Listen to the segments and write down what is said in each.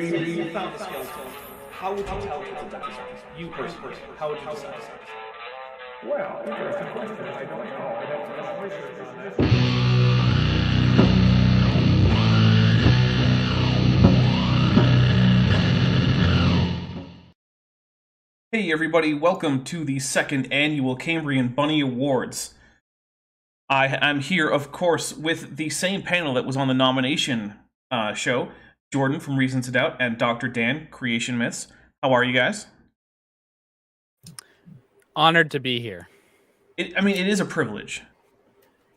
you found the skeleton, how would you tell it's a dinosaur? You personally, how would you decide? Well, interesting question. I don't know. I don't know research on that. Hey everybody, welcome to the second annual Cambrian Bunny Awards. I'm here, of course, with the same panel that was on the nomination show, Jordan from Reason to Doubt and Dr. Dan, Creation Myths. How are you guys? Honored to be here. It is a privilege.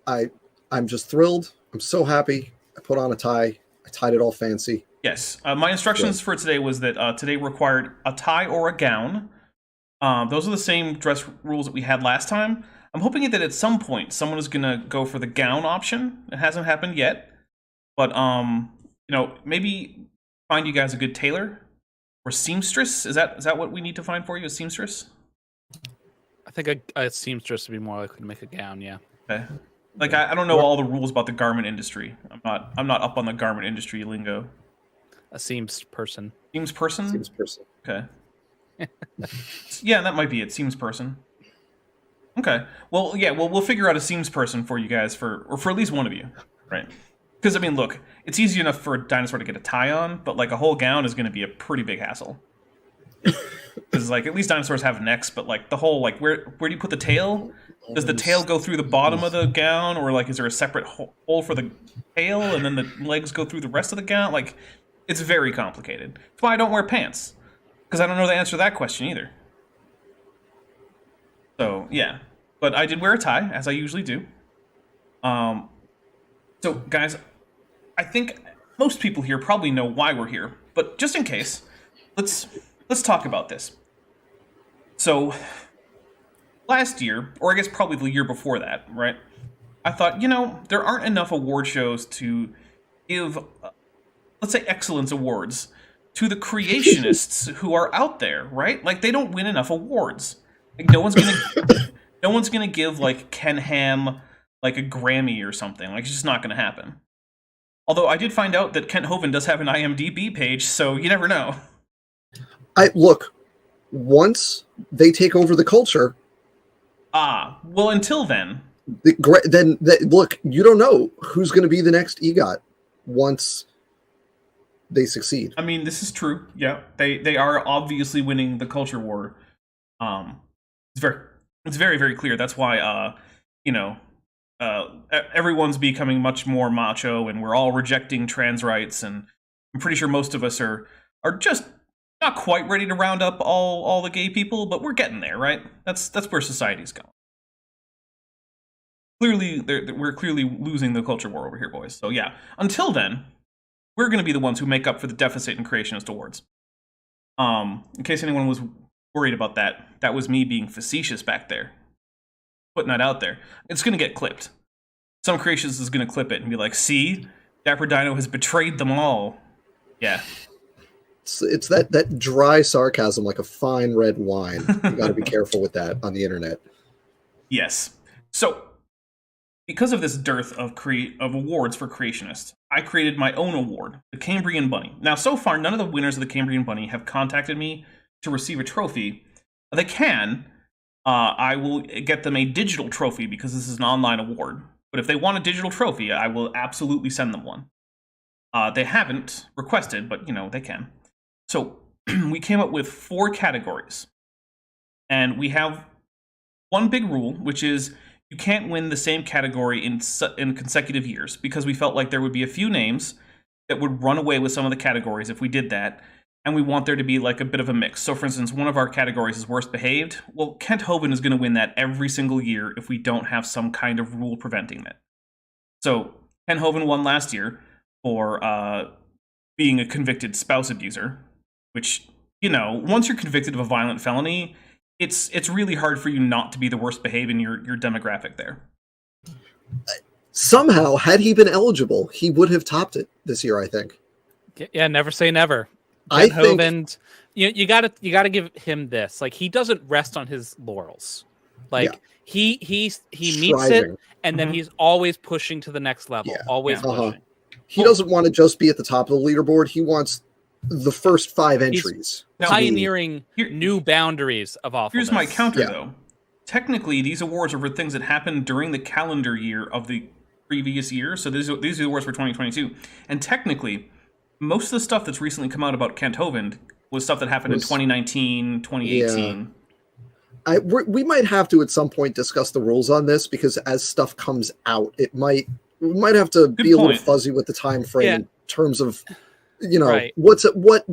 I'm just thrilled. I'm so happy. I put on a tie. I tied it all fancy. Yes. My instructions for today was that today required a tie or a gown. Those are the same dress rules that we had last time. I'm hoping that at some point someone is gonna go for the gown option. It hasn't happened yet, but maybe find you guys a good tailor or seamstress. Is that what we need to find for you? A seamstress? I think a seamstress would be more likely to make a gown. Yeah. Okay. Like I don't know all the rules about the garment industry. I'm not up on the garment industry lingo. A seams person. Seams person? Seems person. Okay. Yeah, that might be it. Seems person. Okay. Well, yeah, we'll figure out a seems person for you guys for at least one of you, right? Because I mean, look, it's easy enough for a dinosaur to get a tie on, but like a whole gown is going to be a pretty big hassle. Because like at least dinosaurs have necks, but like the whole like where do you put the tail? Does the tail go through the bottom of the gown, or like is there a separate hole for the tail and then the legs go through the rest of the gown? Like it's very complicated. That's why I don't wear pants. Because I don't know the answer to that question either. So, yeah. But I did wear a tie, as I usually do. So, guys, I think most people here probably know why we're here. But just in case, let's talk about this. So, last year, or I guess probably the year before that, right? I thought, there aren't enough award shows to give, let's say, excellence awards to the creationists who are out there, right? Like they don't win enough awards. Like no one's gonna give like Ken Ham like a Grammy or something. Like it's just not gonna happen. Although I did find out that Kent Hovind does have an IMDb page, so you never know. Look, once they take over the culture. Well, until then. Look, you don't know who's going to be the next EGOT once they succeed. I mean, this is true. Yeah, they are obviously winning the culture war. It's very, very clear. That's why everyone's becoming much more macho, and we're all rejecting trans rights. And I'm pretty sure most of us are just not quite ready to round up all the gay people, but we're getting there, right? That's where society's going. Clearly, we're clearly losing the culture war over here, boys. So yeah, until then, we're going to be the ones who make up for the deficit in Creationist Awards. In case anyone was worried about that, that was me being facetious back there. Putting that out there. It's going to get clipped. Some Creationist is going to clip it and be like, see? Dapper Dino has betrayed them all. Yeah. It's that dry sarcasm like a fine red wine. You got to be careful with that on the internet. Yes. So, because of this dearth of awards for creationists, I created my own award, the Cambrian Bunny. Now, so far, none of the winners of the Cambrian Bunny have contacted me to receive a trophy. They can. I will get them a digital trophy because this is an online award. But if they want a digital trophy, I will absolutely send them one. They haven't requested, but, they can. So, we came up with 4 categories. And we have one big rule, which is you can't win the same category in consecutive years, because we felt like there would be a few names that would run away with some of the categories if we did that, and we want there to be like a bit of a mix. So for instance, one of our categories is worst behaved. Well, Kent Hovind is going to win that every single year if we don't have some kind of rule preventing it. So Kent Hovind won last year for being a convicted spouse abuser, which, once you're convicted of a violent felony, it's really hard for you not to be the worst behaved in your demographic there. Somehow, had he been eligible, he would have topped it this year, I think. Yeah, never say never. I Hovind, think you gotta give him this. Like he doesn't rest on his laurels. Like he meets it, and then he's always pushing to the next level. Yeah. Always pushing. He doesn't want to just be at the top of the leaderboard. He wants the first 5 entries. Pioneering new boundaries of awfulness. Here's my counter, Yeah. though. Technically, these awards are for things that happened during the calendar year of the previous year. So these are the awards for 2022. And technically, most of the stuff that's recently come out about Kent Hovind was stuff that happened in 2019, 2018. We might have to at some point discuss the rules on this, because as stuff comes out, we might have to be a little fuzzy with the time frame in terms of, what's it, what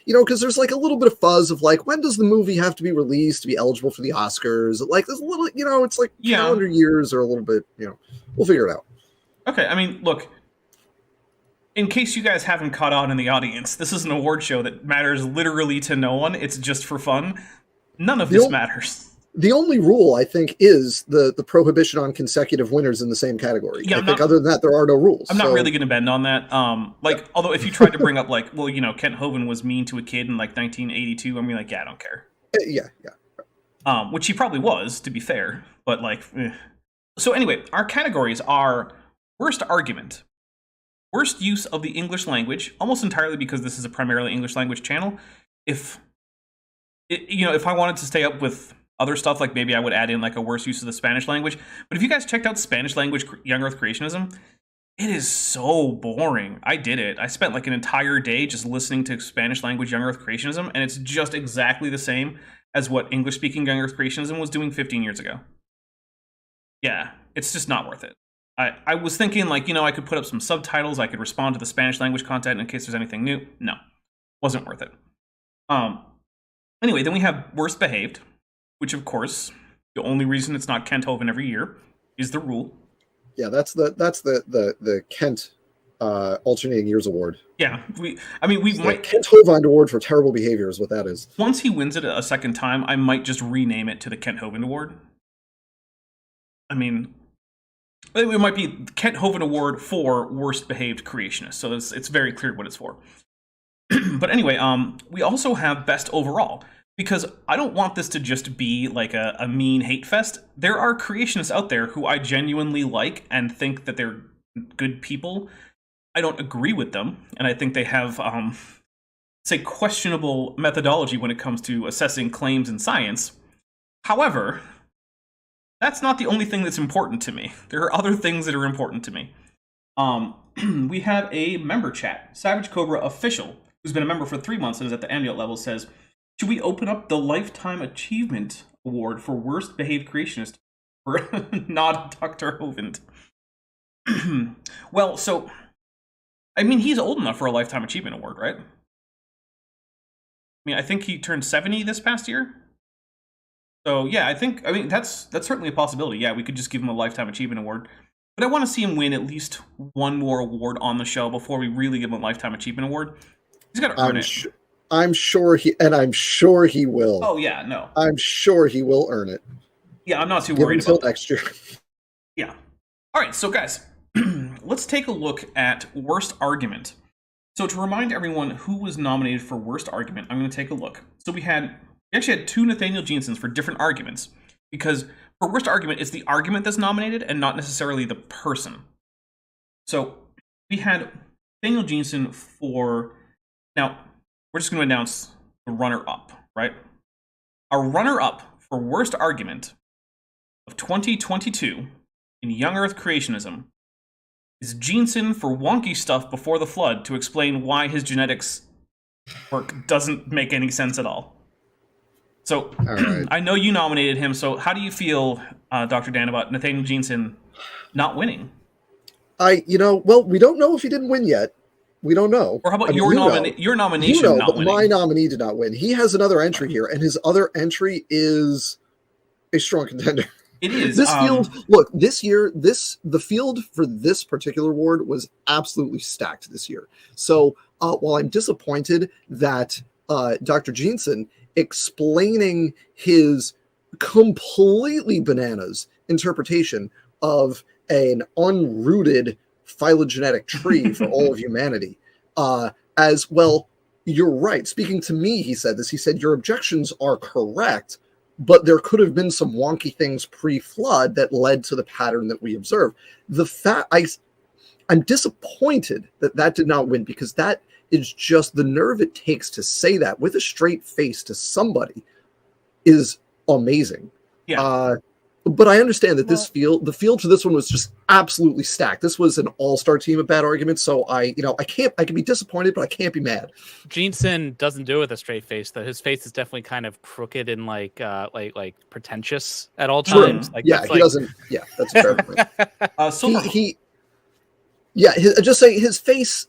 because there's like a little bit of fuzz of like, when does the movie have to be released to be eligible for the Oscars? Like there's a little, it's like calendar years are a little bit, we'll figure it out. Okay, I mean, look, in case you guys haven't caught on in the audience, this is an award show that matters literally to no one. It's just for fun. None of this matters. The only rule, I think, is the prohibition on consecutive winners in the same category. Yeah, I think other than that, there are no rules. I'm not really going to bend on that. Although if you tried to bring up, like, well, Kent Hovind was mean to a kid in, like, 1982, I'm like, yeah, I don't care. Yeah. Which he probably was, to be fair. But, like, So anyway, our categories are worst argument, worst use of the English language, almost entirely because this is a primarily English language channel. If I wanted to stay up with other stuff, like maybe I would add in like a worse use of the Spanish language. But if you guys checked out Spanish language young earth creationism, it is so boring. I did it. I spent like an entire day just listening to Spanish language young earth creationism, and it's just exactly the same as what English speaking young earth creationism was doing 15 years ago. Yeah, it's just not worth it. I was thinking like, I could put up some subtitles, I could respond to the Spanish language content in case there's anything new. No, wasn't worth it. Anyway, then we have worst behaved, which of course, the only reason it's not Kent Hovind every year is the rule. Yeah, that's the Kent alternating years award. Yeah, we might Kent Hovind award for terrible behavior is what that is. Once he wins it a second time, I might just rename it to the Kent Hovind award. I mean, it might be Kent Hovind award for worst behaved creationist. So it's very clear what it's for. But anyway, we also have best overall, because I don't want this to just be like a mean hate fest. There are creationists out there who I genuinely like and think that they're good people. I don't agree with them, and I think they have, questionable methodology when it comes to assessing claims in science. However, that's not the only thing that's important to me. There are other things that are important to me. We have a member chat. Savage Cobra Official, who's been a member for 3 months and is at the ambient level, says, should we open up the Lifetime Achievement Award for Worst Behaved Creationist for not Dr. Hovind? Well, so, I mean, he's old enough for a Lifetime Achievement Award, right? I mean, I think he turned 70 this past year. So, yeah, I mean, that's certainly a possibility. Yeah, we could just give him a Lifetime Achievement Award. But I want to see him win at least one more award on the show before we really give him a Lifetime Achievement Award. He's got to earn it. I'm sure he will. Oh, yeah, no. I'm sure he will earn it. Yeah, I'm not too worried until about that. Next year. Yeah. All right, so guys, let's take a look at worst argument. So to remind everyone who was nominated for worst argument, I'm going to take a look. So we actually had 2 Nathaniel Jeansons for different arguments, because for worst argument, it's the argument that's nominated and not necessarily the person. So we had Nathaniel Jeanson for... Now, we're just going to announce the runner-up, right? Our runner-up for worst argument of 2022 in Young Earth Creationism is Jeanson for wonky stuff before the flood to explain why his genetics work doesn't make any sense at all. So, right. I know you nominated him, so how do you feel, Dr. Dan, about Nathaniel Jeanson not winning? Well, we don't know if he didn't win yet. We don't know. Or how about your nomination not winning? My nominee did not win. He has another entry here, and his other entry is a strong contender. It is. This field, look, this year, the field for this particular award was absolutely stacked this year. So while I'm disappointed that Dr. Jeanson explaining his completely bananas interpretation of an unrooted phylogenetic tree for all of humanity, as well, you're right. Speaking to me, he said this. He said, your objections are correct, but there could have been some wonky things pre-flood that led to the pattern that we observe. I'm disappointed that that did not win, because that is just the nerve it takes to say that with a straight face to somebody is amazing. Yeah. But I understand that the field for this one was just absolutely stacked. This was an all-star team of bad arguments, so I can be disappointed, but I can't be mad. Jeanson doesn't do it with a straight face, though. His face is definitely kind of crooked and like pretentious at all times. Like, yeah, he doesn't. Yeah, that's a fair point. His face.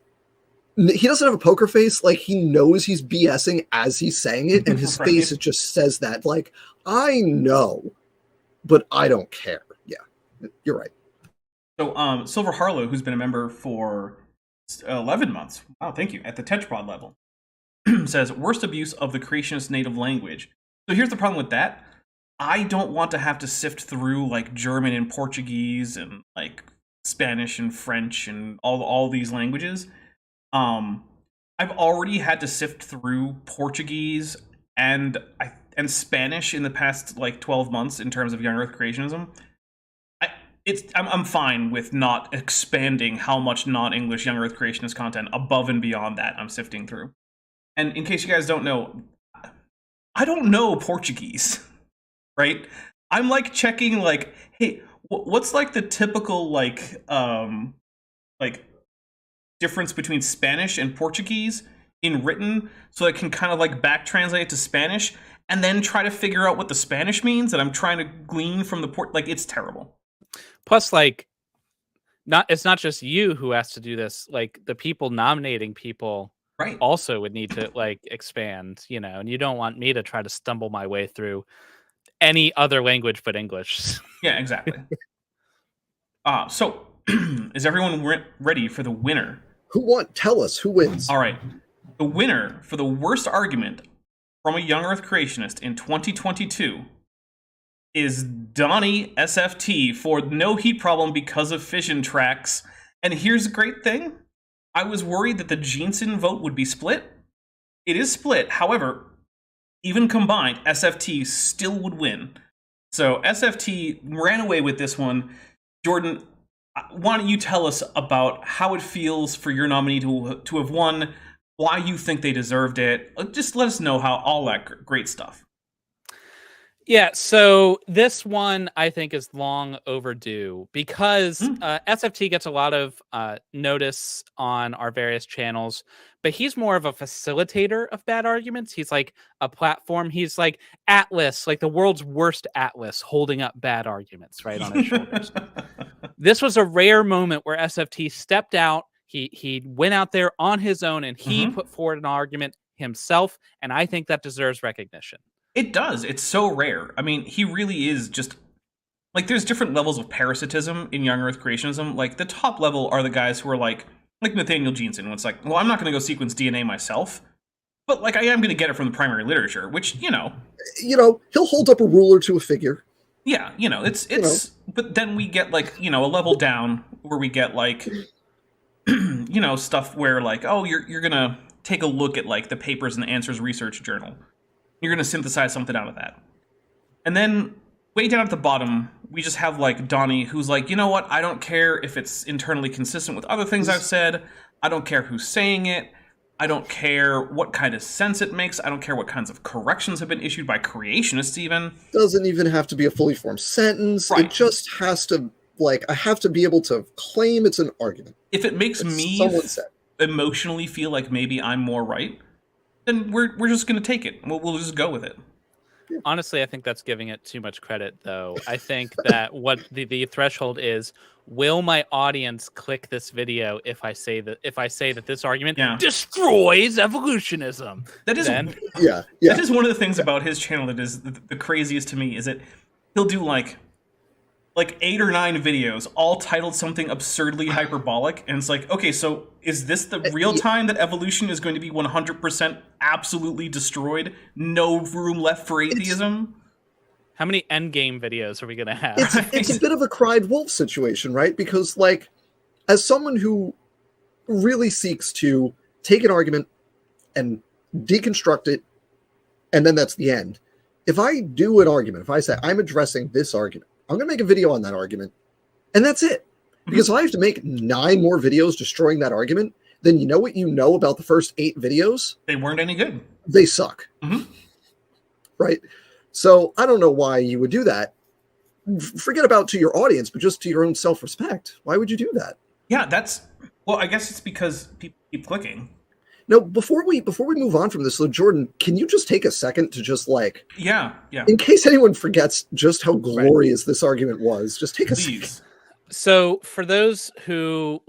He doesn't have a poker face. Like, he knows he's BSing as he's saying it, and his face it just says that. Like, I know, but I don't care. Yeah, you're right. So, Silver Harlow, who's been a member for 11 months, wow, thank you, at the Tetchprod level, says, worst abuse of the creationist native language. So here's the problem with that. I don't want to have to sift through, like, German and Portuguese and, like, Spanish and French and all these languages. I've already had to sift through Portuguese and Spanish in the past, like, 12 months in terms of young Earth creationism. I'm fine with not expanding how much non-English young Earth creationist content above and beyond that I'm sifting through. And in case you guys don't know, I don't know Portuguese, right? I'm like checking, like, hey, what's like the typical like difference between Spanish and Portuguese in written, so I can kind of like back translate it to Spanish and then try to figure out what the Spanish means that I'm trying to glean from the like, it's terrible. Plus, like, it's not just you who has to do this. Like, the people nominating people right also would need to like expand, and you don't want me to try to stumble my way through any other language but English. Yeah, exactly. So is everyone ready for the winner? Tell us who wins. All right. The winner for the worst argument from a young Earth creationist in 2022 is Donnie SFT for no heat problem because of fission tracks. And here's a great thing. I was worried that the Jeanson vote would be split. It is split. However, even combined, SFT still would win. So SFT ran away with this one. Jordan, why don't you tell us about how it feels for your nominee to have won, why you think they deserved it. Just let us know how all that great stuff. Yeah, so this one I think is long overdue because SFT gets a lot of notice on our various channels, but he's more of a facilitator of bad arguments. He's like a platform. He's like Atlas, like the world's worst Atlas, holding up bad arguments right on his shoulders. This was a rare moment where SFT stepped out. He went out there on his own and he put forward an argument himself, and I think that deserves recognition. It does. It's so rare. I mean, he really is just... Like, there's different levels of parasitism in young Earth creationism. Like, the top level are the guys who are like Nathaniel Jeanson. It's like, well, I'm not going to go sequence DNA myself, but, like, I am going to get it from the primary literature, which, he'll hold up a ruler to a figure. Yeah, it's... But then we get, like, a level down where we get, like, stuff where, like, oh, you're going to take a look at, like, the papers and the answers research journal. You're going to synthesize something out of that. And then way down at the bottom, we just have like Donnie, who's like, you know what? I don't care if it's internally consistent with other things I've said. I don't care who's saying it. I don't care what kind of sense it makes. I don't care what kinds of corrections have been issued by creationists even. Doesn't even have to be a fully formed sentence. Right. It just has to, I have to be able to claim it's an argument. If it makes me emotionally feel like maybe I'm more right, then we're just going to take it. We'll just go with it. Honestly, I think that's giving it too much credit, though. I think that what the threshold is, will my audience click this video if I say that this argument destroys evolutionism? That is That is one of the things about his channel that is the craziest to me, is that he'll do like 8 or 9 videos, all titled something absurdly hyperbolic, and it's like, okay, so is this the real time that evolution is going to be 100% absolutely destroyed? No room left for atheism? How many endgame videos are we going to have? It's a bit of a cried wolf situation, right? Because, as someone who really seeks to take an argument and deconstruct it, and then that's the end. If I do an argument, if I say, I'm addressing this argument, I'm going to make a video on that argument, and that's it. Because if I have to make 9 more videos destroying that argument, then you know what you know about the first 8 videos? They weren't any good. They suck. Right? So I don't know why you would do that. Forget about to your audience, but just to your own self-respect. Why would you do that? Yeah, well, I guess it's because people keep clicking. No, before we move on from this, though, Jordan, can you just take a second to just yeah, in case anyone forgets just how glorious this argument was, just take a second. So for those who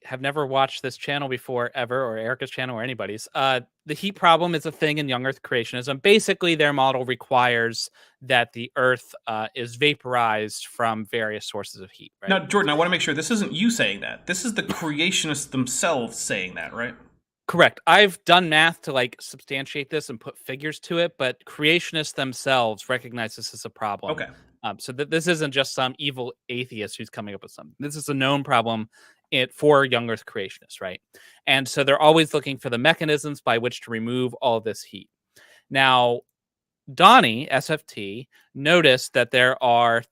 have never watched this channel before ever, or Erica's channel or anybody's, the heat problem is a thing in young Earth creationism. Basically, their model requires that the Earth is vaporized from various sources of heat. Right? Now, Jordan, I want to make sure this isn't you saying that. This is the creationists themselves saying that, right? Correct. I've done math to substantiate this and put figures to it, but creationists themselves recognize this as a problem. Okay. So this isn't just some evil atheist who's coming up with something. This is a known problem for young Earth creationists, right? And so they're always looking for the mechanisms by which to remove all this heat. Now, Donnie, SFT, noticed that there are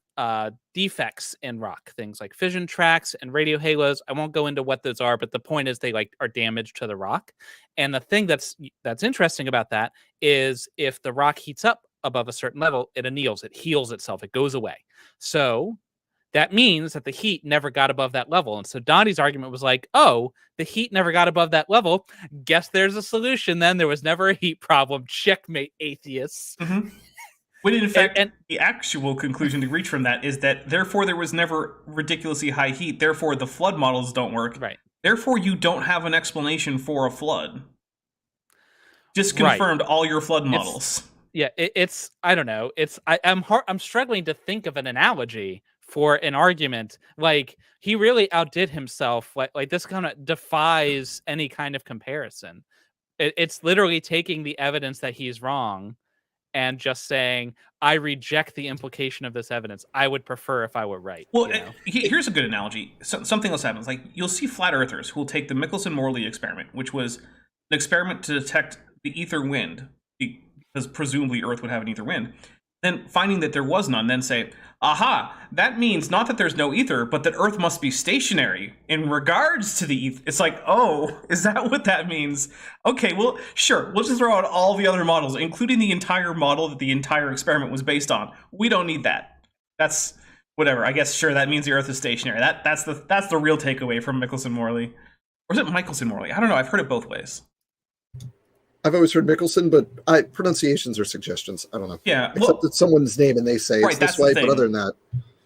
defects in rock, things like fission tracks and radio halos. I won't go into what those are, but the point is they are damage to the rock. And the thing that's interesting about that is if the rock heats up above a certain level, it anneals, it heals itself, it goes away. So that means that the heat never got above that level. And so Donnie's argument was oh, the heat never got above that level. Guess there's a solution then. There was never a heat problem. Checkmate, atheists. When in fact, the actual conclusion to reach from that is that therefore there was never ridiculously high heat. Therefore, the flood models don't work. Right. Therefore, you don't have an explanation for a flood. Just confirmed all your flood models. It's I don't know. I'm struggling to think of an analogy for an argument. He really outdid himself. Like this kind of defies any kind of comparison. It's literally taking the evidence that he's wrong and just saying, I reject the implication of this evidence. I would prefer if I were right. Well, here's a good analogy. Something else happens. You'll see flat earthers who will take the Michelson-Morley experiment, which was an experiment to detect the ether wind, because presumably Earth would have an ether wind, then finding that there was none, then say, aha, that means not that there's no ether, but that Earth must be stationary in regards to the ether. It's oh, is that what that means? Okay, well, sure, we'll just throw out all the other models, including the entire model that the entire experiment was based on. We don't need that. That's whatever. I guess, sure, that means the Earth is stationary. That's the real takeaway from Michelson-Morley. Or is it Michelson-Morley? I don't know. I've heard it both ways. I've always heard Michelson, but pronunciations are suggestions. I don't know. Yeah, except it's someone's name and they say it's this way, but other than that,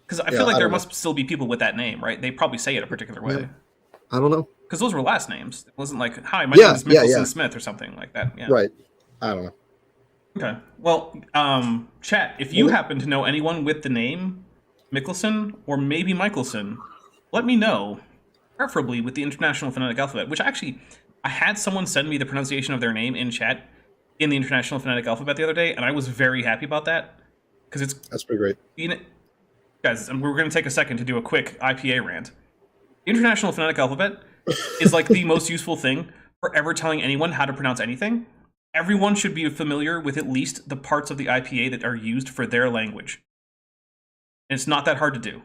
because I feel like there must still be people with that name, right? They probably say it a particular way. Yeah. I don't know, because those were last names. It wasn't hi, my name is Michelson Smith or something like that. Yeah. Right. I don't know. Okay. Well, chat, if you happen to know anyone with the name Michelson or maybe Michelson, let me know. Preferably with the International Phonetic Alphabet, which actually, I had someone send me the pronunciation of their name in chat in the International Phonetic Alphabet the other day, and I was very happy about that because that's pretty great. Guys, we're going to take a second to do a quick IPA rant. The International Phonetic Alphabet is the most useful thing for ever telling anyone how to pronounce anything. Everyone should be familiar with at least the parts of the IPA that are used for their language. And it's not that hard to do.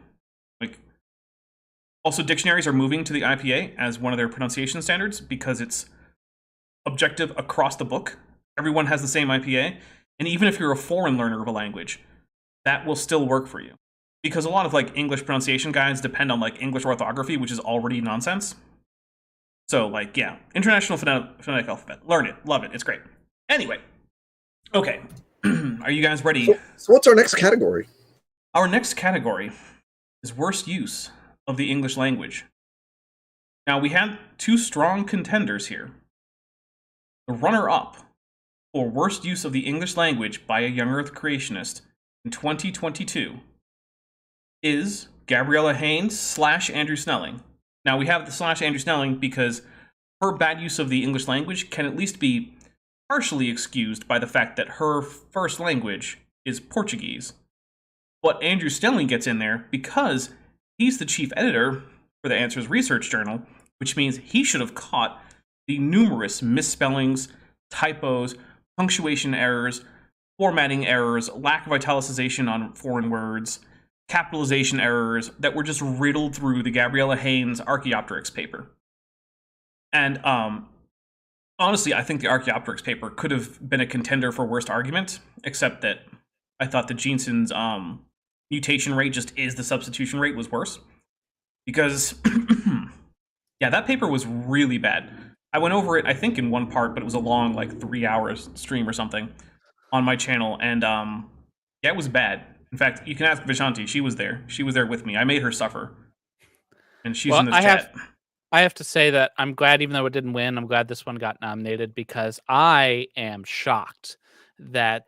Also, dictionaries are moving to the IPA as one of their pronunciation standards because it's objective across the book. Everyone has the same IPA. And even if you're a foreign learner of a language, that will still work for you. Because a lot of English pronunciation guides depend on English orthography, which is already nonsense. So International Phonetic Alphabet. Learn it. Love it. It's great. Anyway. Okay. Are you guys ready? So what's our next category? Our next category is worst use of the English language. Now, we had 2 strong contenders here. The runner-up for worst use of the English language by a young Earth creationist in 2022 is Gabriella Haynes / Andrew Snelling. Now, we have the / Andrew Snelling because her bad use of the English language can at least be partially excused by the fact that her first language is Portuguese. But Andrew Snelling gets in there because he's the chief editor for the Answers Research Journal, which means he should have caught the numerous misspellings, typos, punctuation errors, formatting errors, lack of italicization on foreign words, capitalization errors that were just riddled through the Gabriella Haynes Archaeopteryx paper. And honestly, I think the Archaeopteryx paper could have been a contender for worst argument, except that I thought that Jeanson's mutation rate just is the substitution rate was worse. Because, yeah, that paper was really bad. I went over it, I think, in one part, but it was a long, like, 3-hour stream or something on my channel, and yeah, it was bad. In fact, you can ask Vishanti. She was there. She was there with me. I made her suffer. And she's in the chat. I have to say that I'm glad, even though it didn't win, I'm glad this one got nominated, because I am shocked that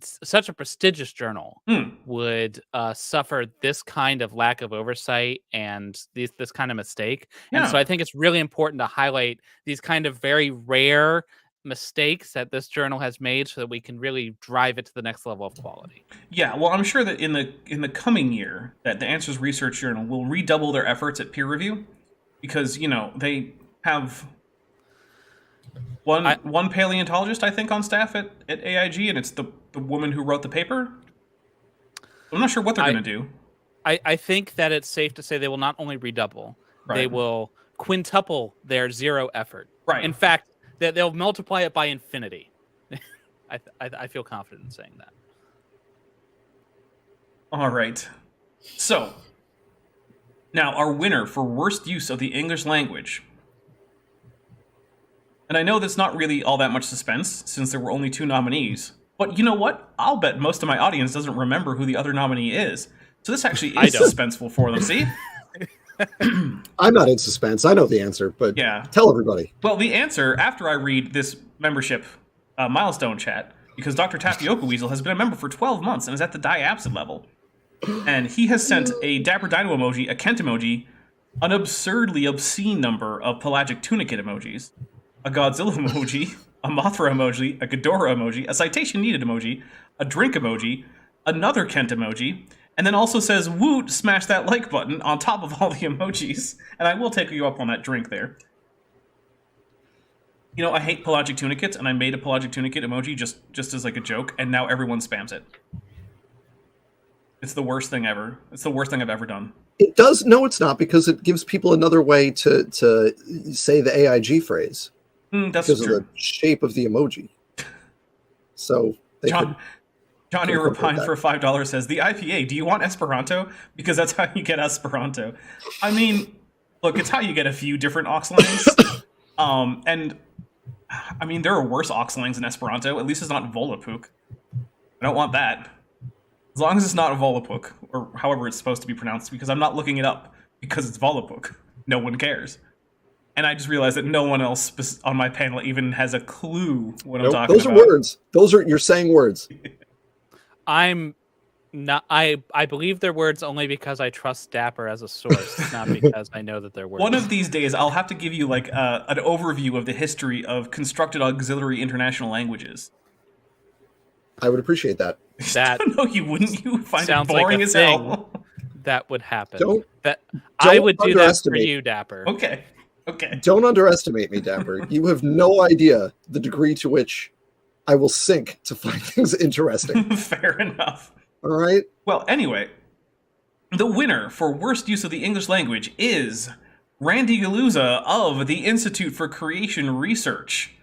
such a prestigious journal would suffer this kind of lack of oversight and this kind of mistake. Yeah. And so I think it's really important to highlight these kind of very rare mistakes that this journal has made so that we can really drive it to the next level of quality. Yeah, well, I'm sure that in the coming year that the Answers Research Journal will redouble their efforts at peer review, because, you know, they have one paleontologist, I think, on staff at AIG, and it's the woman who wrote the paper. I'm not sure what they're going to do. I think that it's safe to say they will not only redouble, they will quintuple their zero effort. Right. In fact, they'll multiply it by infinity. I feel confident in saying that. All right. So, now our winner for worst use of the English language. And I know that's not really all that much suspense, since there were only 2 nominees. But you know what? I'll bet most of my audience doesn't remember who the other nominee is. So this actually is suspenseful for them, see? I'm not in suspense. I know the answer, but yeah. Tell everybody. Well, the answer, after I read this membership milestone chat, because Dr. Tapioca Weasel has been a member for 12 months and is at the diabsid level. And he has sent a Dapper Dino emoji, a Kent emoji, an absurdly obscene number of pelagic tunicate emojis, a Godzilla emoji, a Mothra emoji, a Ghidorah emoji, a citation needed emoji, a drink emoji, another Kent emoji, and then also says, woot, smash that like button on top of all the emojis. And I will take you up on that drink there. You know, I hate pelagic tunicates, and I made a pelagic tunicate emoji just as like a joke, and now everyone spams it. It's the worst thing ever. It's the worst thing I've ever done. It does. No, it's not, because it gives people another way to say the AIG phrase. That's because true. of the shape of the emoji. So they Johnny Rapine for $5 says, the IPA, do you want Esperanto? Because that's how you get Esperanto. I mean, look, it's how you get a few different Oxlangs. And, I mean, there are worse Oxlangs than Esperanto. At least it's not Volapuk. I don't want that. As long as it's not Volapuk, or however it's supposed to be pronounced, because I'm not looking it up, because it's Volapuk. No one cares. And I just realized that no one else on my panel even has a clue what I'm talking about. Those are words. You're saying words. I'm not. I believe they're words only because I trust Dapper as a source, not because I know that they're words. One of these days, I'll have to give you like an overview of the history of constructed auxiliary international languages. I would appreciate that. No, you wouldn't. You would find sounds it boring like as hell. That would happen. I would do that for you, Dapper. Okay. Don't underestimate me, Dapper. You have no idea the degree to which I will sink to find things interesting. Fair enough. All right? Well, anyway, the winner for worst use of the English language is Randy Galuza of the Institute for Creation Research.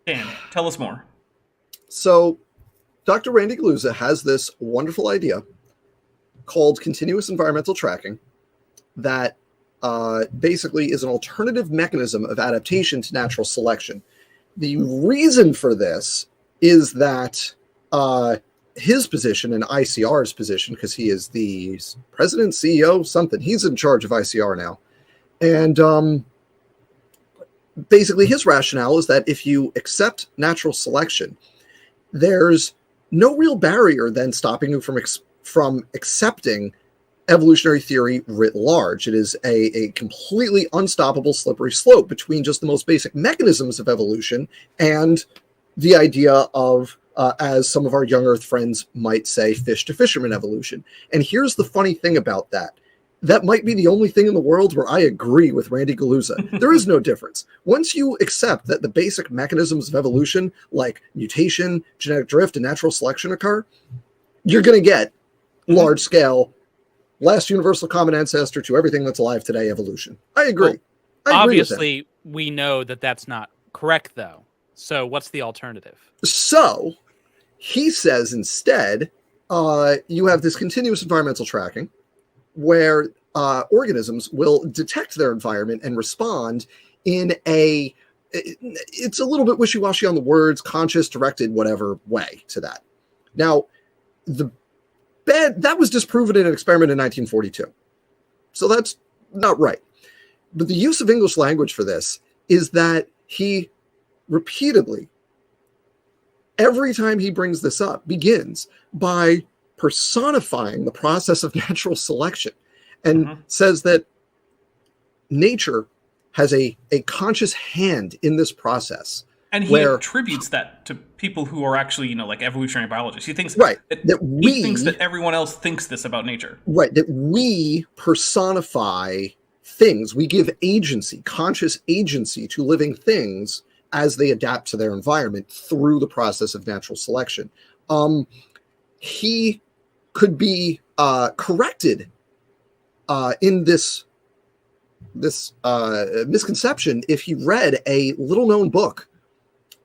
Dan, tell us more. So, Dr. Randy Galuza has this wonderful idea called continuous environmental tracking that basically is an alternative mechanism of adaptation to natural selection. The reason for this is that his position and ICR's position, because he is the president, CEO, something, he's in charge of ICR now. And basically his rationale is that if you accept natural selection, there's no real barrier then stopping you from accepting evolutionary theory writ large. It is a completely unstoppable slippery slope between just the most basic mechanisms of evolution and the idea of, as some of our young Earth friends might say, fish to fisherman evolution. And here's the funny thing about that. That might be the only thing in the world where I agree with Randy Galuza. There is no difference. Once you accept that the basic mechanisms of evolution, like mutation, genetic drift, and natural selection occur, you're going to get large scale, last universal common ancestor to everything that's alive today, evolution. I agree. Well, I agree with him. obviously, we know that that's not correct, though. So what's the alternative? So he says instead, you have this continuous environmental tracking where organisms will detect their environment and respond in it's a little bit wishy-washy on the words, conscious, directed, whatever way to that. Now, that was disproven in an experiment in 1942. So that's not right. But the use of English language for this is that he repeatedly, every time he brings this up, begins by personifying the process of natural selection and says that nature has a conscious hand in this process. And he attributes that to people who are actually, like evolutionary biologists. He thinks he thinks that everyone else thinks this about nature. Right, that we personify things. We give agency, conscious agency to living things as they adapt to their environment through the process of natural selection. He could be corrected in this misconception if he read a little-known book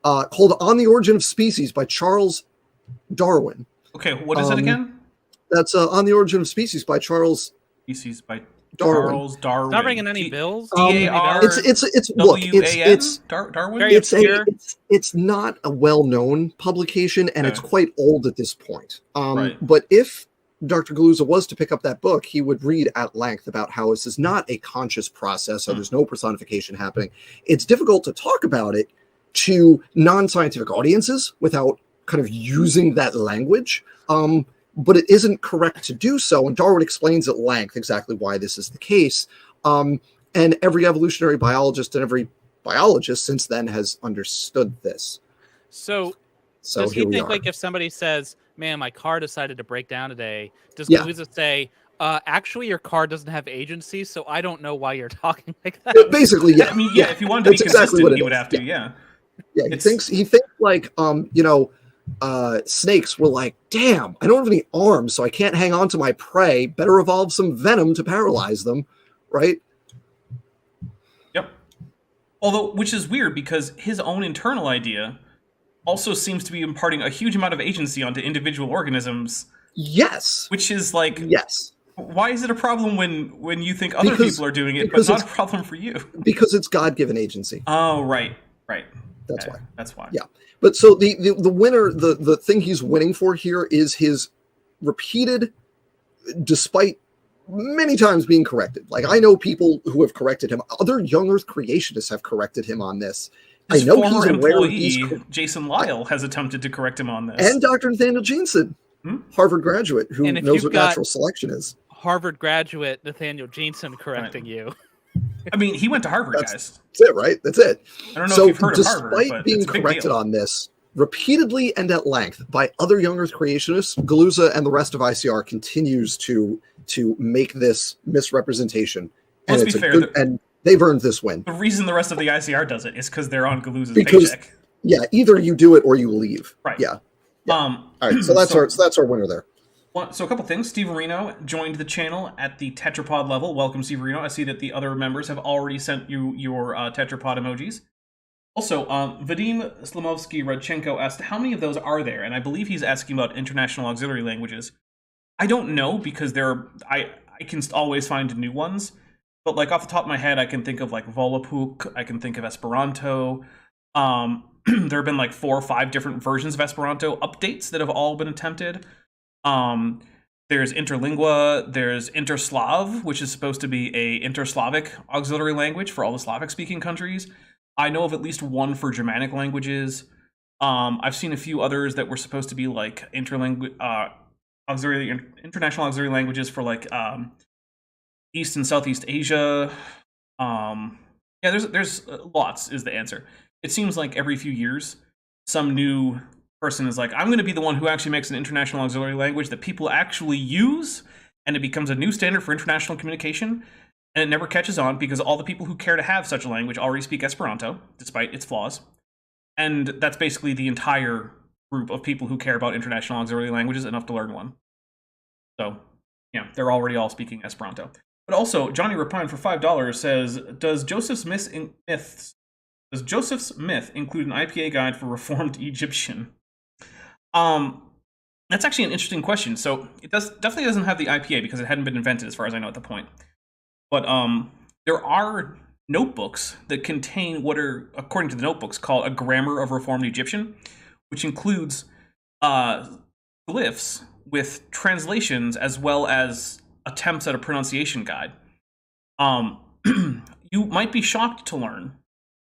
called On the Origin of Species by Charles Darwin. Okay, what is it again? That's On the Origin of Species by Charles Darwin. Charles Darwin. Not ringing any bells. D-A-R. Darwin. It's not a well-known publication, and it's quite old at this point. But if Dr. Galuza was to pick up that book, he would read at length about how this is not a conscious process, so there's no personification happening. It's difficult to talk about it to non-scientific audiences without kind of using that language. But it isn't correct to do so. And Darwin explains at length exactly why this is the case. And every evolutionary biologist and every biologist since then has understood this. So does he think, like, if somebody says, man, my car decided to break down today, does Galuza say, actually, your car doesn't have agency, so I don't know why you're talking like that? Basically, yeah. I mean, if you wanted to be consistent, he would have to, Yeah, he thinks like, snakes were like, damn, I don't have any arms, so I can't hang on to my prey. Better evolve some venom to paralyze them, right? Yep. Although, which is weird because his own internal idea also seems to be imparting a huge amount of agency onto individual organisms. Yes. Which is like, yes. Why is it a problem when you think other people are doing it, but not a problem for you? Because it's God-given agency. Oh, right. That's why. That's why. Yeah. But so the winner, the thing he's winning for here is his repeated, despite many times being corrected. Like, I know people who have corrected him. Other young Earth creationists have corrected him on this. His I know former he's aware employee, Jason Lyle, has attempted to correct him on this. And Dr. Nathaniel Jeanson, Harvard graduate, who knows what natural selection is. Harvard graduate Nathaniel Jeanson correcting you. I mean, he went to Harvard, guys. That's it, right? That's it. I don't know if you've heard of Harvard, but despite being it's a big corrected deal. on this repeatedly and at length by other young Earth creationists, Galuza and the rest of ICR continues to make this misrepresentation. Let's be fair, and they've earned this win. The reason the rest of the ICR does it is because they're on Galuza's Because, paycheck. Yeah, either you do it or you leave. Right. Yeah. All right, so that's our winner there. So a couple things. Steve Areno joined the channel at the tetrapod level. Welcome, Steve Areno. I see that the other members have already sent you your tetrapod emojis. Also, Vadim Slamovsky-Radchenko asked, how many of those are there? And I believe he's asking about international auxiliary languages. I don't know, because I can always find new ones. But like off the top of my head, I can think of like Volapük. I can think of Esperanto. There have been like 4 or 5 different versions of Esperanto updates that have all been attempted. There's Interlingua, there's Interslav, which is supposed to be a Interslavic auxiliary language for all the Slavic-speaking countries. I know of at least one for Germanic languages. I've seen a few others that were supposed to be like international auxiliary languages for like East and Southeast Asia. Yeah, there's lots is the answer. It seems like every few years, some new person is like, I'm going to be the one who actually makes an international auxiliary language that people actually use, and it becomes a new standard for international communication, and it never catches on because all the people who care to have such a language already speak Esperanto, despite its flaws. And that's basically the entire group of people who care about international auxiliary languages enough to learn one. So, yeah, they're already all speaking Esperanto. But also, Johnny Rapine for $5 says, does Joseph's myth include an IPA guide for Reformed Egyptian? That's actually an interesting question. So it definitely doesn't have the IPA because it hadn't been invented, as far as I know at the point. But there are notebooks that contain what are, according to the notebooks, called a grammar of Reformed Egyptian, which includes glyphs with translations as well as attempts at a pronunciation guide. You might be shocked to learn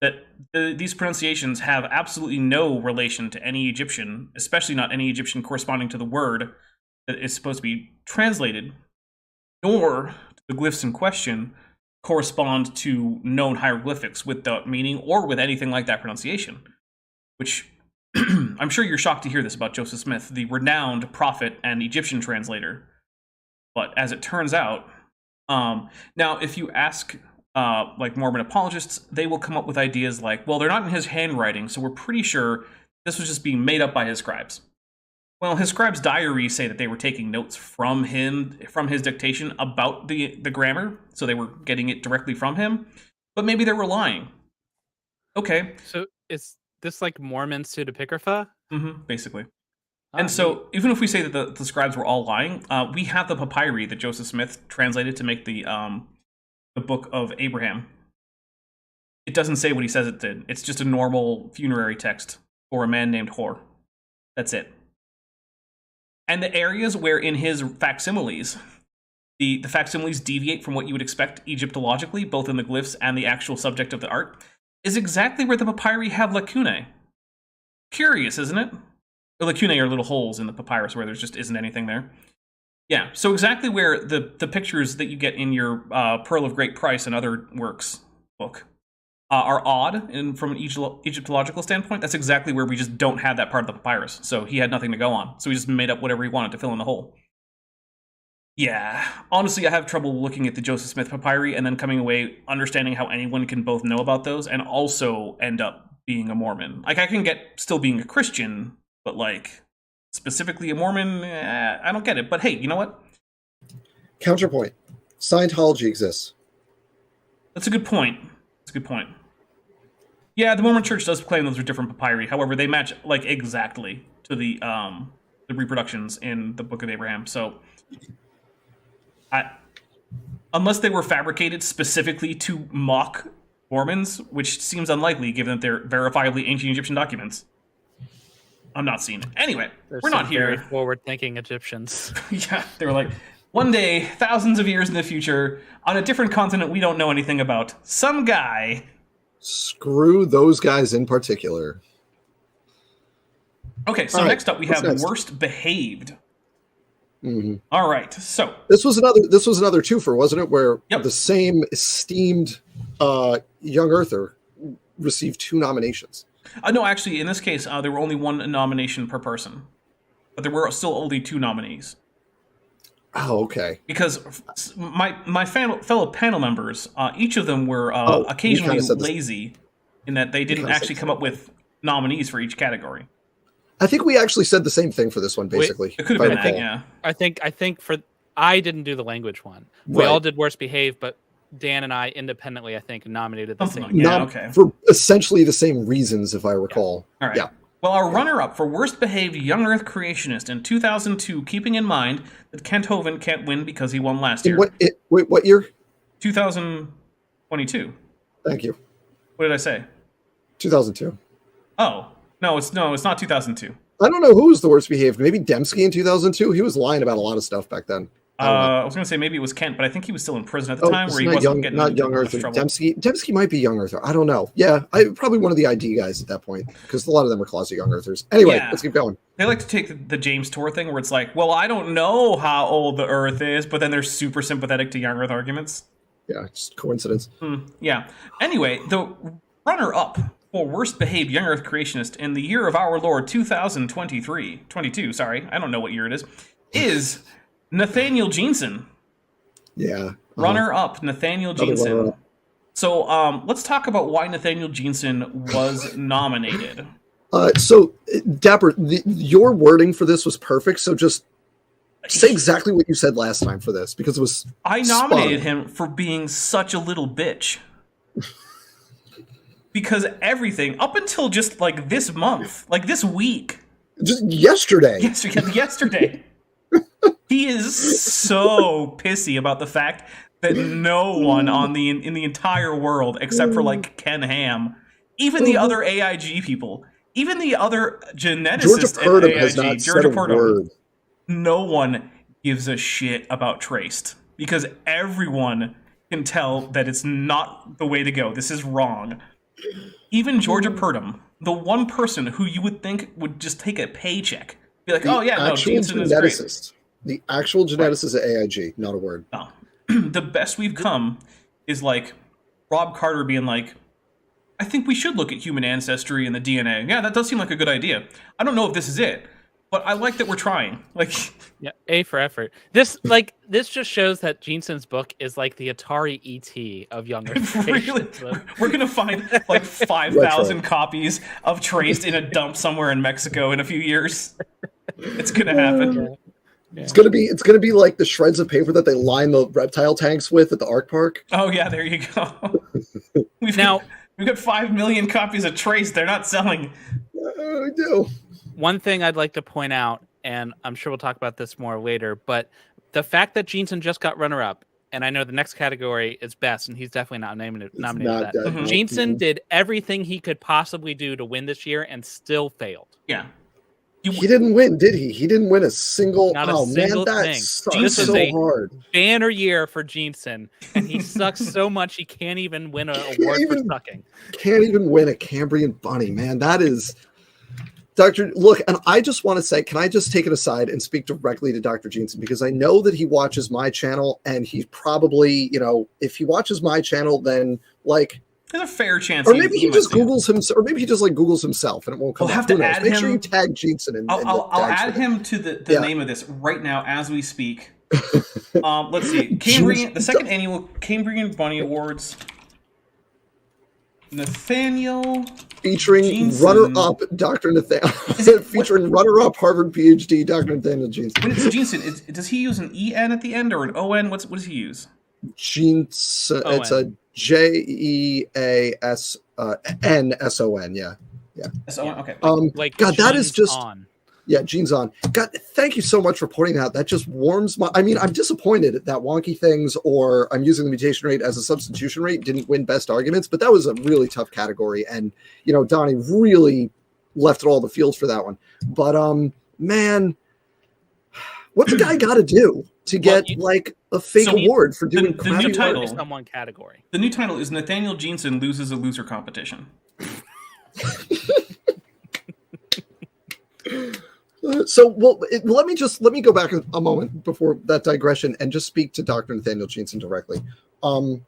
that these pronunciations have absolutely no relation to any Egyptian, especially not any Egyptian corresponding to the word that is supposed to be translated, nor the glyphs in question correspond to known hieroglyphics with the meaning or with anything like that pronunciation, which I'm sure you're shocked to hear this about Joseph Smith, the renowned prophet and Egyptian translator. But as it turns out, now if you ask like Mormon apologists, they will come up with ideas like, well, they're not in his handwriting, so we're pretty sure this was just being made up by his scribes. Well, his scribes' diaries say that they were taking notes from his dictation about the grammar, so they were getting it directly from him, but maybe they were lying. Okay. So is this like Mormon pseudepigrapha? Mm-hmm, basically. And so, even if we say that the scribes were all lying, we have the papyri that Joseph Smith translated to make the Book of Abraham. It doesn't say what he says it did. It's just a normal funerary text for a man named Hor. That's it. And the areas where in his facsimiles, the facsimiles deviate from what you would expect Egyptologically, both in the glyphs and the actual subject of the art, is exactly where the papyri have lacunae. Curious, isn't it? The lacunae are little holes in the papyrus where there just isn't anything there. Yeah, so exactly where the pictures that you get in your Pearl of Great Price and other works book are odd and from an Egyptological standpoint, that's exactly where we just don't have that part of the papyrus. So he had nothing to go on. So he just made up whatever he wanted to fill in the hole. Yeah, honestly, I have trouble looking at the Joseph Smith papyri and then coming away understanding how anyone can both know about those and also end up being a Mormon. Like, I can get still being a Christian, but like, specifically a Mormon, I don't get it. But hey, you know what? Counterpoint. Scientology exists. That's a good point. That's a good point. Yeah, the Mormon Church does claim those are different papyri. However, they match like exactly to the reproductions in the Book of Abraham. So, unless they were fabricated specifically to mock Mormons, which seems unlikely given that they're verifiably ancient Egyptian documents, I'm not seeing it. Anyway, we're not here. Very forward-thinking Egyptians. Yeah, they were like, one day, thousands of years in the future, on a different continent we don't know anything about, some guy. Screw those guys in particular. Okay, so next up we have worst behaved. Mm-hmm. All right, so this was another twofer, wasn't it? Where the same esteemed young earther received 2 nominations. No, actually, in this case, there were only 1 nomination per person, but there were still only 2 nominees. Oh, okay. Because my fellow panel members, each of them were occasionally lazy in that they didn't actually come up with nominees for each category. I think we actually said the same thing for this one, basically. It could have been that, yeah. I think I didn't do the language one. We all did worst behave, but Dan and I independently, I think, nominated the same. Okay. For essentially the same reasons, if I recall. Yeah. All right. Yeah. Well, our runner-up for worst behaved young Earth creationist in 2002, keeping in mind that Kent Hovind can't win because he won last year. What year? 2022. Thank you. What did I say? 2002. Oh, no, it's not 2002. I don't know who was the worst behaved. Maybe Dembski in 2002. He was lying about a lot of stuff back then. I was going to say maybe it was Kent, but I think he was still in prison at the time where he wasn't getting not young Earther. Dembski might be young Earther. I don't know. Yeah, probably one of the ID guys at that point because a lot of them are closet young Earthers. Anyway, let's keep going. They like to take the James Tour thing where it's like, well, I don't know how old the Earth is, but then they're super sympathetic to young Earth arguments. Yeah, just coincidence. Yeah. Anyway, the runner-up for worst behaved young Earth creationist in the year of our Lord 22, sorry, I don't know what year it is Nathaniel Jeanson. Yeah. Runner-up, Nathaniel Jeanson. So let's talk about why Nathaniel Jeanson was nominated. So, Dapper, your wording for this was perfect, so just Say exactly what you said last time for this, because it was. I nominated him for being such a little bitch. Because everything, up until just like this month, like this week, Just yesterday. yesterday, he is so pissy about the fact that no one in the entire world, except for like Ken Ham, even the other AIG people, even the other geneticists at AIG, has not Georgia said a Purdom, word. no one gives a shit about Traced because everyone can tell that it's not the way to go. This is wrong. Even Georgia Purdom, the one person who you would think would just take a paycheck, be like, "Oh yeah, no, Jeanson is great." The actual geneticist at AIG, not a word. No. The best we've come is like Rob Carter being like, "I think we should look at human ancestry and the DNA. Yeah, that does seem like a good idea. I don't know if this is it, but I like that we're trying." Like, yeah, A for effort. This just shows that Jeanson's book is like the Atari ET of younger really, we're gonna find like 5,000 copies of Traced in a dump somewhere in Mexico in a few years. It's gonna happen. Yeah. It's gonna be like the shreds of paper that they line the reptile tanks with at the Ark Park. Oh yeah, there you go. We've got 5 million copies of Traced. They're not selling. We do. One thing I'd like to point out, and I'm sure we'll talk about this more later, but the fact that Jeanson just got runner-up, and I know the next category is best, and he's definitely not nominated for that. Jeanson did everything he could possibly do to win this year and still failed. Yeah. He didn't win, did he? He didn't win a single. Not a single man, that thing. sucks This is so hard. Banner year for Jeanson, and he sucks so much he can't even win an award for sucking. Can't even win a Cambrian bunny, man. That is, Doctor. Look, and I just want to say, can I just take it aside and speak directly to Dr. Jeanson, because I know that he watches my channel, and he probably, if he watches my channel, then like. There's a fair chance. Or maybe he just Googles himself, or maybe he just like Googles himself and it won't come We'll up. have to add Make him. sure you tag Jeanson. I'll add him to the name of this right now as we speak. Let's see. Cambrian, the second annual Cambrian Bunny Awards. Nathaniel. Featuring Jeanson. runner-up Dr. Nathaniel. Featuring runner-up Harvard PhD Dr. Nathaniel Jeanson. When it's Jeanson, does he use an EN at the end or an ON? What does he use? Jeanson. It's a JEASNSON. Yeah. S-O-N, okay. Like God, that is just on. Yeah, Jeanson. God, thank you so much for pointing that out. That just warms my. I mean, I'm disappointed that Wonky Things or I'm using the mutation rate as a substitution rate didn't win best arguments, but that was a really tough category, and Donnie really left it all the field for that one. But man, what's a guy got to do to get like a fake award for doing the new title? Someone category. The new title is Nathaniel Jeanson loses a loser competition. Let me go back a moment before that digression and just speak to Dr. Nathaniel Jeanson directly. What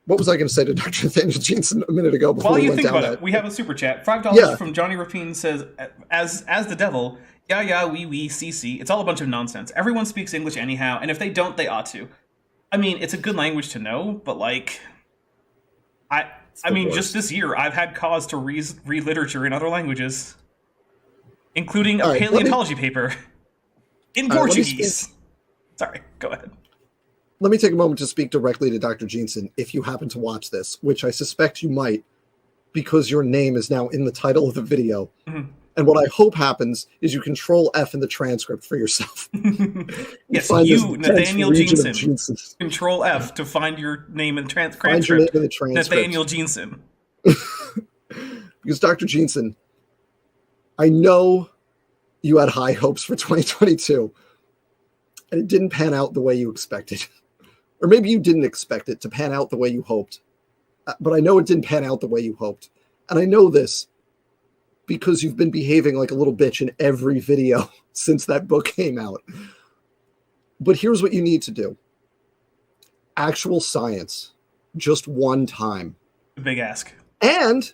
was I going to say to Dr. Nathaniel Jeanson a minute ago? Before While we you went think down about it, we have a super chat. $5 Yeah. from Johnny Rapine says, as the devil, yeah, we, CC. It's all a bunch of nonsense. Everyone speaks English anyhow, and if they don't, they ought to. I mean, it's a good language to know, but like, I mean, just this year, I've had cause to read literature in other languages, including a paleontology paper in Portuguese. Sorry, go ahead. Let me take a moment to speak directly to Dr. Jeanson, if you happen to watch this, which I suspect you might, because your name is now in the title of the video. Mm-hmm. And what I hope happens is you Control F in the transcript for yourself. Yes, you, Nathaniel Jeanson. Control F to find your name in the transcript. Find your name in the transcript. Nathaniel Jeanson. Because Dr. Jeanson, I know you had high hopes for 2022, and it didn't pan out the way you expected. Or maybe you didn't expect it to pan out the way you hoped. But I know it didn't pan out the way you hoped. And I know this because you've been behaving like a little bitch in every video since that book came out. But here's what you need to do. Actual science. Just one time. Big ask. And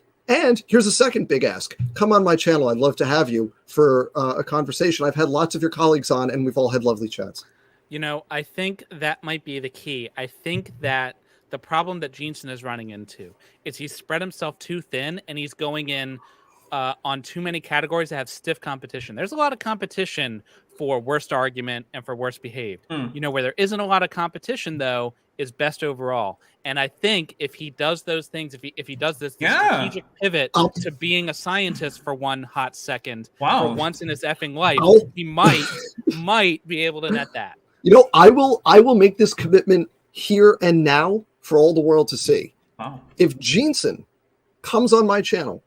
here's a second big ask. Come on my channel. I'd love to have you for a conversation. I've had lots of your colleagues on, and we've all had lovely chats. I think that might be the key. I think that the problem that Jeanson is running into is he's spread himself too thin, and he's going in on too many categories that have stiff competition. There's a lot of competition for worst argument and for worst behaved. You know, where there isn't a lot of competition though is best overall. And I think if he does those things, if he does this strategic pivot to being a scientist for one hot second, for once in his effing life, he might be able to net that. You know, I will make this commitment here and now for all the world to see. Wow. If Jeanson comes on my channel,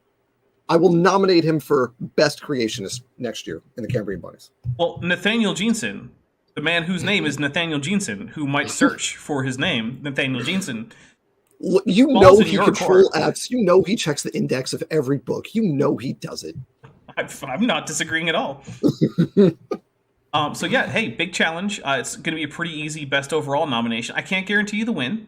I will nominate him for Best Creationist next year in the Cambrian Bunnies. Well, Nathaniel Jeanson, the man whose name is Nathaniel Jeanson, who might search for his name, Nathaniel Jeanson. You know he control Fs. You know he checks the index of every book. You know he does it. I'm not disagreeing at all. So yeah, hey, big challenge. It's going to be a pretty easy best overall nomination. I can't guarantee you the win.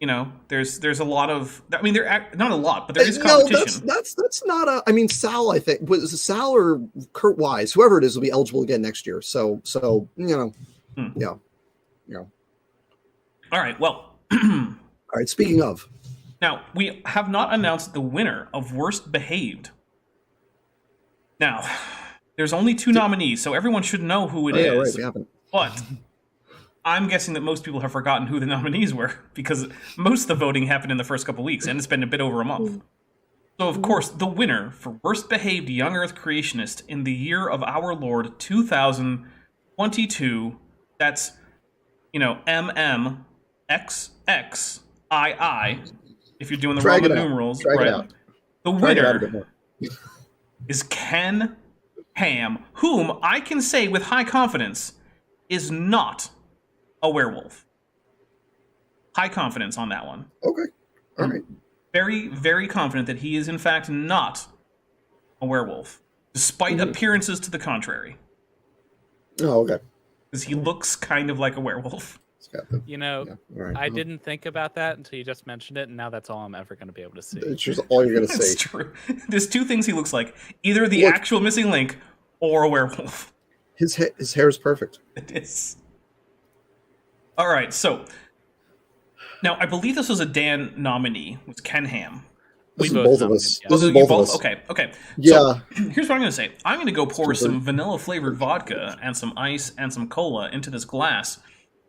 You know, there's a lot of. I mean, not a lot, but there is competition. No, that's not a. I mean, Sal. I think was Sal or Kurt Wise, whoever it is, will be eligible again next year. So you know, yeah. All right. Well. All right. Speaking of, now we have not announced the winner of worst behaved. Now, there's only 2 nominees, so everyone should know who it is. Yeah, right. We haven't. But I'm guessing that most people have forgotten who the nominees were because most of the voting happened in the first couple weeks, and it's been a bit over a month. So, of course, the winner for Worst Behaved Young Earth Creationist in the year of our Lord 2022, that's, you know, MMXXII, if you're doing the Roman numerals, right? The winner is Ken Ham, whom I can say with high confidence is not a werewolf. High confidence on that one. Okay. All right. Very, very confident that he is in fact not a werewolf, despite appearances to the contrary. Oh, okay. Because he looks kind of like a werewolf. You know, I didn't think about that until you just mentioned it, and now that's all I'm ever going to be able to see. It's just all you're going to see. It's true. There's 2 things he looks like: either the actual missing link or a werewolf. His hair is perfect. It is. All right, so now I believe this was a Dan nominee. It was Ken Ham. This is both of us. Yeah. This is both of us. Okay. Yeah. So, here's what I'm going to say. I'm going to go pour some vanilla-flavored vodka and some ice and some cola into this glass,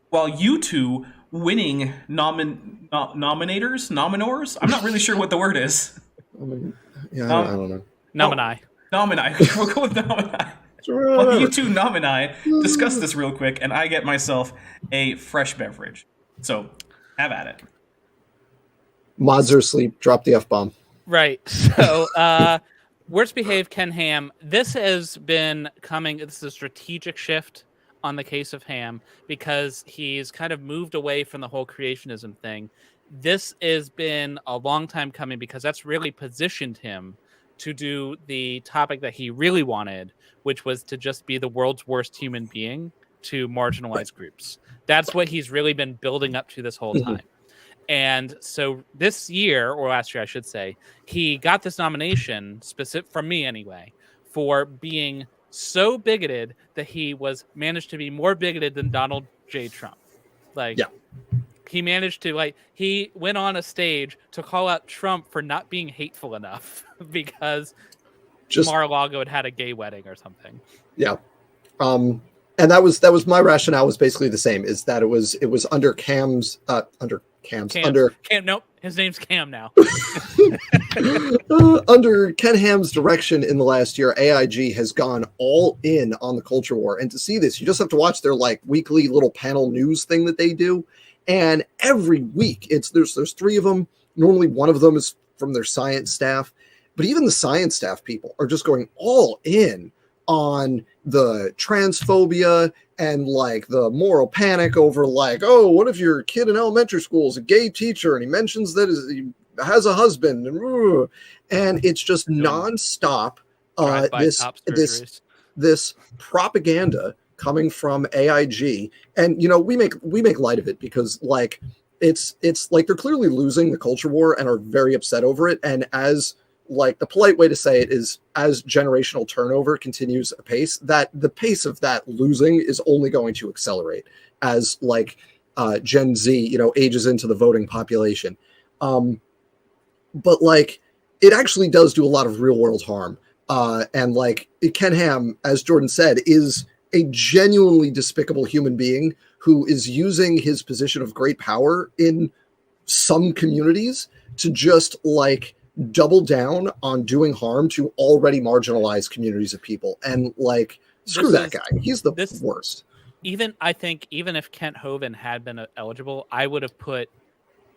while you two winning nominators? I'm not really sure what the word is. I don't know. Nomini. Nomini. We'll go with nomini. Well, you two nomini discuss this real quick, and I get myself a fresh beverage. So, have at it. Mods are asleep. Drop the F-bomb. Right. So, worst behaved Ken Ham. This has been coming. This is a strategic shift on the case of Ham because he's kind of moved away from the whole creationism thing. This has been a long time coming because that's really positioned him to do the topic that he really wanted, which was to just be the world's worst human being to marginalized groups. That's what he's really been building up to this whole time. And so this year, or last year, I should say, he got this nomination, specific from me anyway, for being so bigoted that he managed to be more bigoted than Donald J. Trump. He managed to, he went on a stage to call out Trump for not being hateful enough because Mar-a-Lago had a gay wedding or something. Yeah. And that was my rationale was basically the same, is that it was under Cam's Nope, his name's Cam now. Under Ken Ham's direction in the last year, AIG has gone all in on the culture war. And to see this, you just have to watch their weekly little panel news thing that they do. And every week there's 3 of them. Normally one of them is from their science staff, but even the science staff people are just going all in on the transphobia and the moral panic over what if your kid in elementary school is a gay teacher and he mentions that he has a husband and it's just nonstop this propaganda coming from AIG. And we make light of it because it's they're clearly losing the culture war and are very upset over it. And as the polite way to say it is, as generational turnover continues apace, that the pace of that losing is only going to accelerate as Gen Z, ages into the voting population. But it actually does do a lot of real world harm. And like Ken Ham, as Jordan said, is a genuinely despicable human being who is using his position of great power in some communities to just like double down on doing harm to already marginalized communities of people. And like, screw that guy. He's the worst. I think even if Kent Hovind had been eligible, I would have put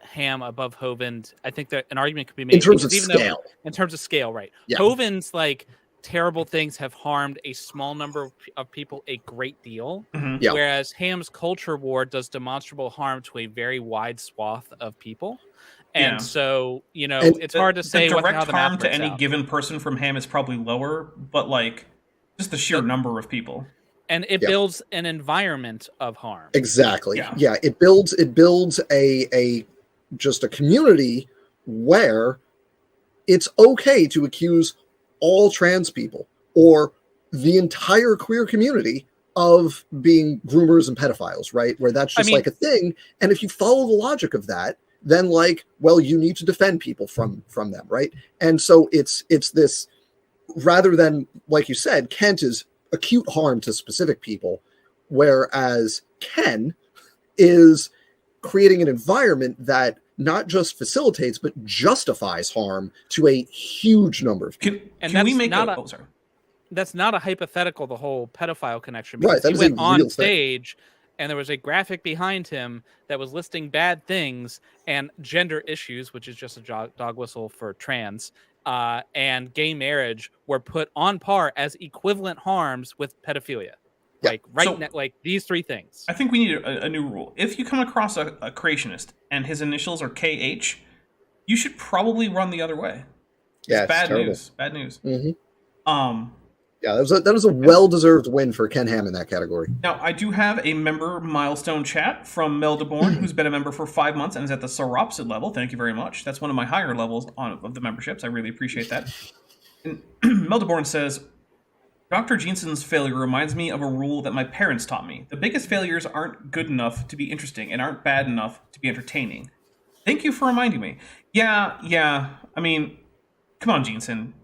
Ham above Hovind. I think that an argument could be made in terms of scale. In terms of scale, right? Yeah. Hovind's like terrible things have harmed a small number of people a great deal, Yeah. whereas Ham's culture war does demonstrable harm to a very wide swath of people. And so, you know, it's hard to say the what direct the harm to math any out. given person from Ham is probably lower, but like just the sheer number of people. And it builds an environment of harm. Exactly. Yeah. It builds a just a community where it's okay to accuse all trans people or the entire queer community of being groomers and pedophiles, right? Where that's just like a thing. And if you follow the logic of that, then like, well, you need to defend people from them, right? And so it's this, rather than, like you said, Kent is acute harm to specific people, whereas Ken is creating an environment that not just facilitates but justifies harm to a huge number of people. Can we make that's not a hypothetical, the whole pedophile connection, right? Because he went on stage and there was a graphic behind him that was listing bad things and gender issues, which is just a dog whistle for trans, and gay marriage were put on par as equivalent harms with pedophilia. Yeah. Like these three things. I think we need a new rule. If you come across a creationist and his initials are KH, you should probably run the other way. Yeah, it's bad terrible. news. Bad news. Mm-hmm. Yeah, that was a well-deserved win for Ken Ham in that category. Now, I do have a member milestone chat from Mel DeBorn, who's been a member for 5 months and is at the Saropsid level. Thank you very much. That's one of my higher levels of the memberships. I really appreciate that. And Mel DeBorn says, Dr. Jeanson's failure reminds me of a rule that my parents taught me. The biggest failures aren't good enough to be interesting and aren't bad enough to be entertaining. Thank you for reminding me. Yeah. I mean, come on, Jeanson.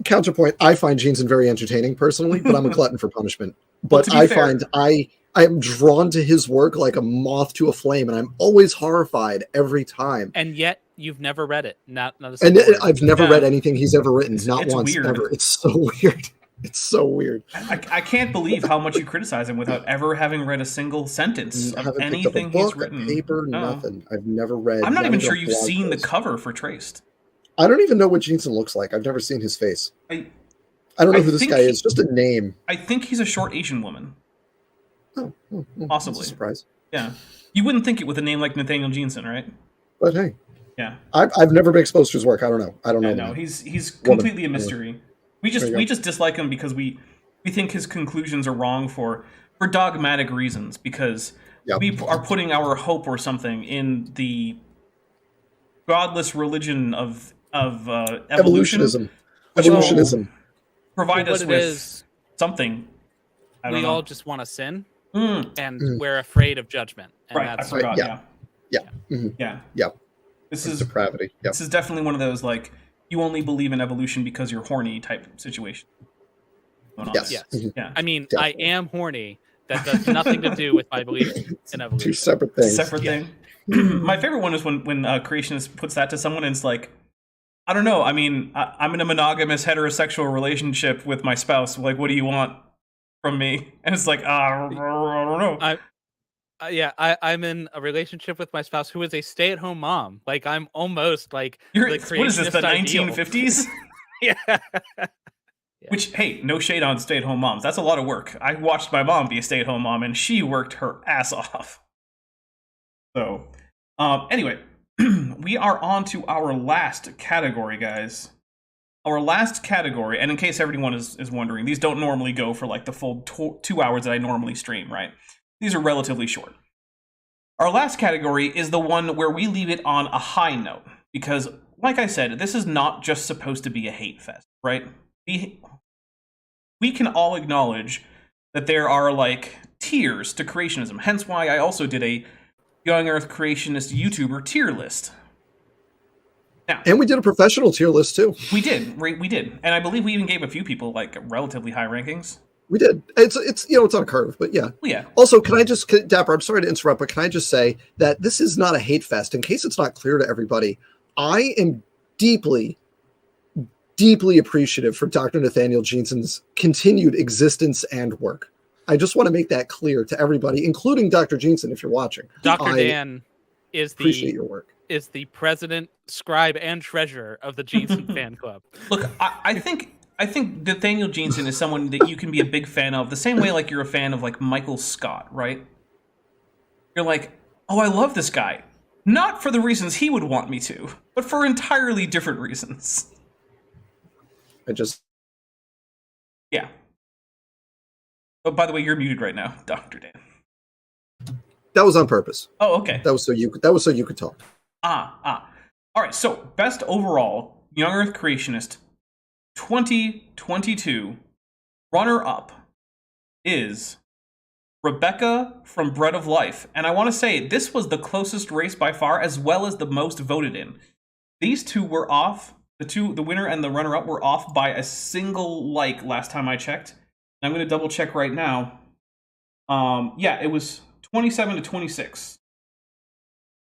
Counterpoint, I find Jeanson very entertaining personally, but I'm a glutton for punishment. But well, find I am drawn to his work like a moth to a flame, and I'm always horrified every time. And yet you've never read it. Not a and I've never read anything he's ever written. It's once, weird. ever. It's so weird. It's so weird. I can't believe how much you criticize him without ever having read a single sentence of anything he's written. A paper, nothing. I've never read. I'm not even sure you've seen the cover for Traced. I don't even know what Jeanson looks like. I've never seen his face. I don't know who this guy is. Just a name. I think he's a short Asian woman. Oh, possibly. That's a surprise. Yeah, you wouldn't think it with a name like Nathaniel Jeanson, right? But hey, yeah, I've never been exposed to his work. I don't know. No, he's completely a mystery. We just dislike him because we think his conclusions are wrong for dogmatic reasons, because we are putting our hope or something in the godless religion of evolutionism. Evolutionism. Provide us with something. We all just want to sin, and we're afraid of judgment. And right, I forgot. Yeah. This is depravity. Yep. This is definitely one of those like you only believe in evolution because you're horny type situation. Yes. Mm-hmm. Yeah. I mean, definitely. I am horny. That does nothing to do with my belief in evolution. Two separate things. Thing. My favorite one is when creationist puts that to someone and it's like, I don't know. I mean, I'm in a monogamous heterosexual relationship with my spouse. Like, what do you want from me? And it's like, I don't know. I'm in a relationship with my spouse who is a stay-at-home mom. Like, I'm almost like what is this, the 1950s? Yeah. Which, hey, no shade on stay-at-home moms. That's a lot of work. I watched my mom be a stay-at-home mom, and she worked her ass off. So, anyway, we are on to our last category, guys. Our last category, and in case everyone is wondering, these don't normally go for like the full 2 hours that I normally stream, right? These are relatively short. Our last category is the one where we leave it on a high note, because, like I said, this is not just supposed to be a hate fest, right? We can all acknowledge that there are like tiers to creationism, hence why I also did a Young Earth Creationist YouTuber tier list. Now, And we did a professional tier list too. we did, and I believe we even gave a few people like relatively high rankings. We did. It's it's on a curve, but yeah. Well, yeah. Also, Dapper, I'm sorry to interrupt, but can I just say that this is not a hate fest. In case it's not clear to everybody, I am deeply, deeply appreciative for Dr. Nathaniel Jeanson's continued existence and work. I just want to make that clear to everybody, including Dr. Jeanson, if you're watching. Dr. Dan Appreciate your work. Is the president, scribe, and treasurer of the Jeanson fan club. Look, I think Nathaniel Jeanson is someone that you can be a big fan of, the same way like you're a fan of like Michael Scott, right? You're like, oh, I love this guy. Not for the reasons he would want me to, but for entirely different reasons. Yeah. Oh, by the way, you're muted right now, Dr. Dan. That was on purpose. Oh, okay. That was so you could talk. All right, so best overall Young Earth Creationist 2022 runner-up is Rebecca from Bread of Life. And I want to say this was the closest race by far, as well as the most voted in. These two were off. The winner and the runner-up were off by a single like last time I checked. I'm going to double check right now. Yeah, it was 27 to 26.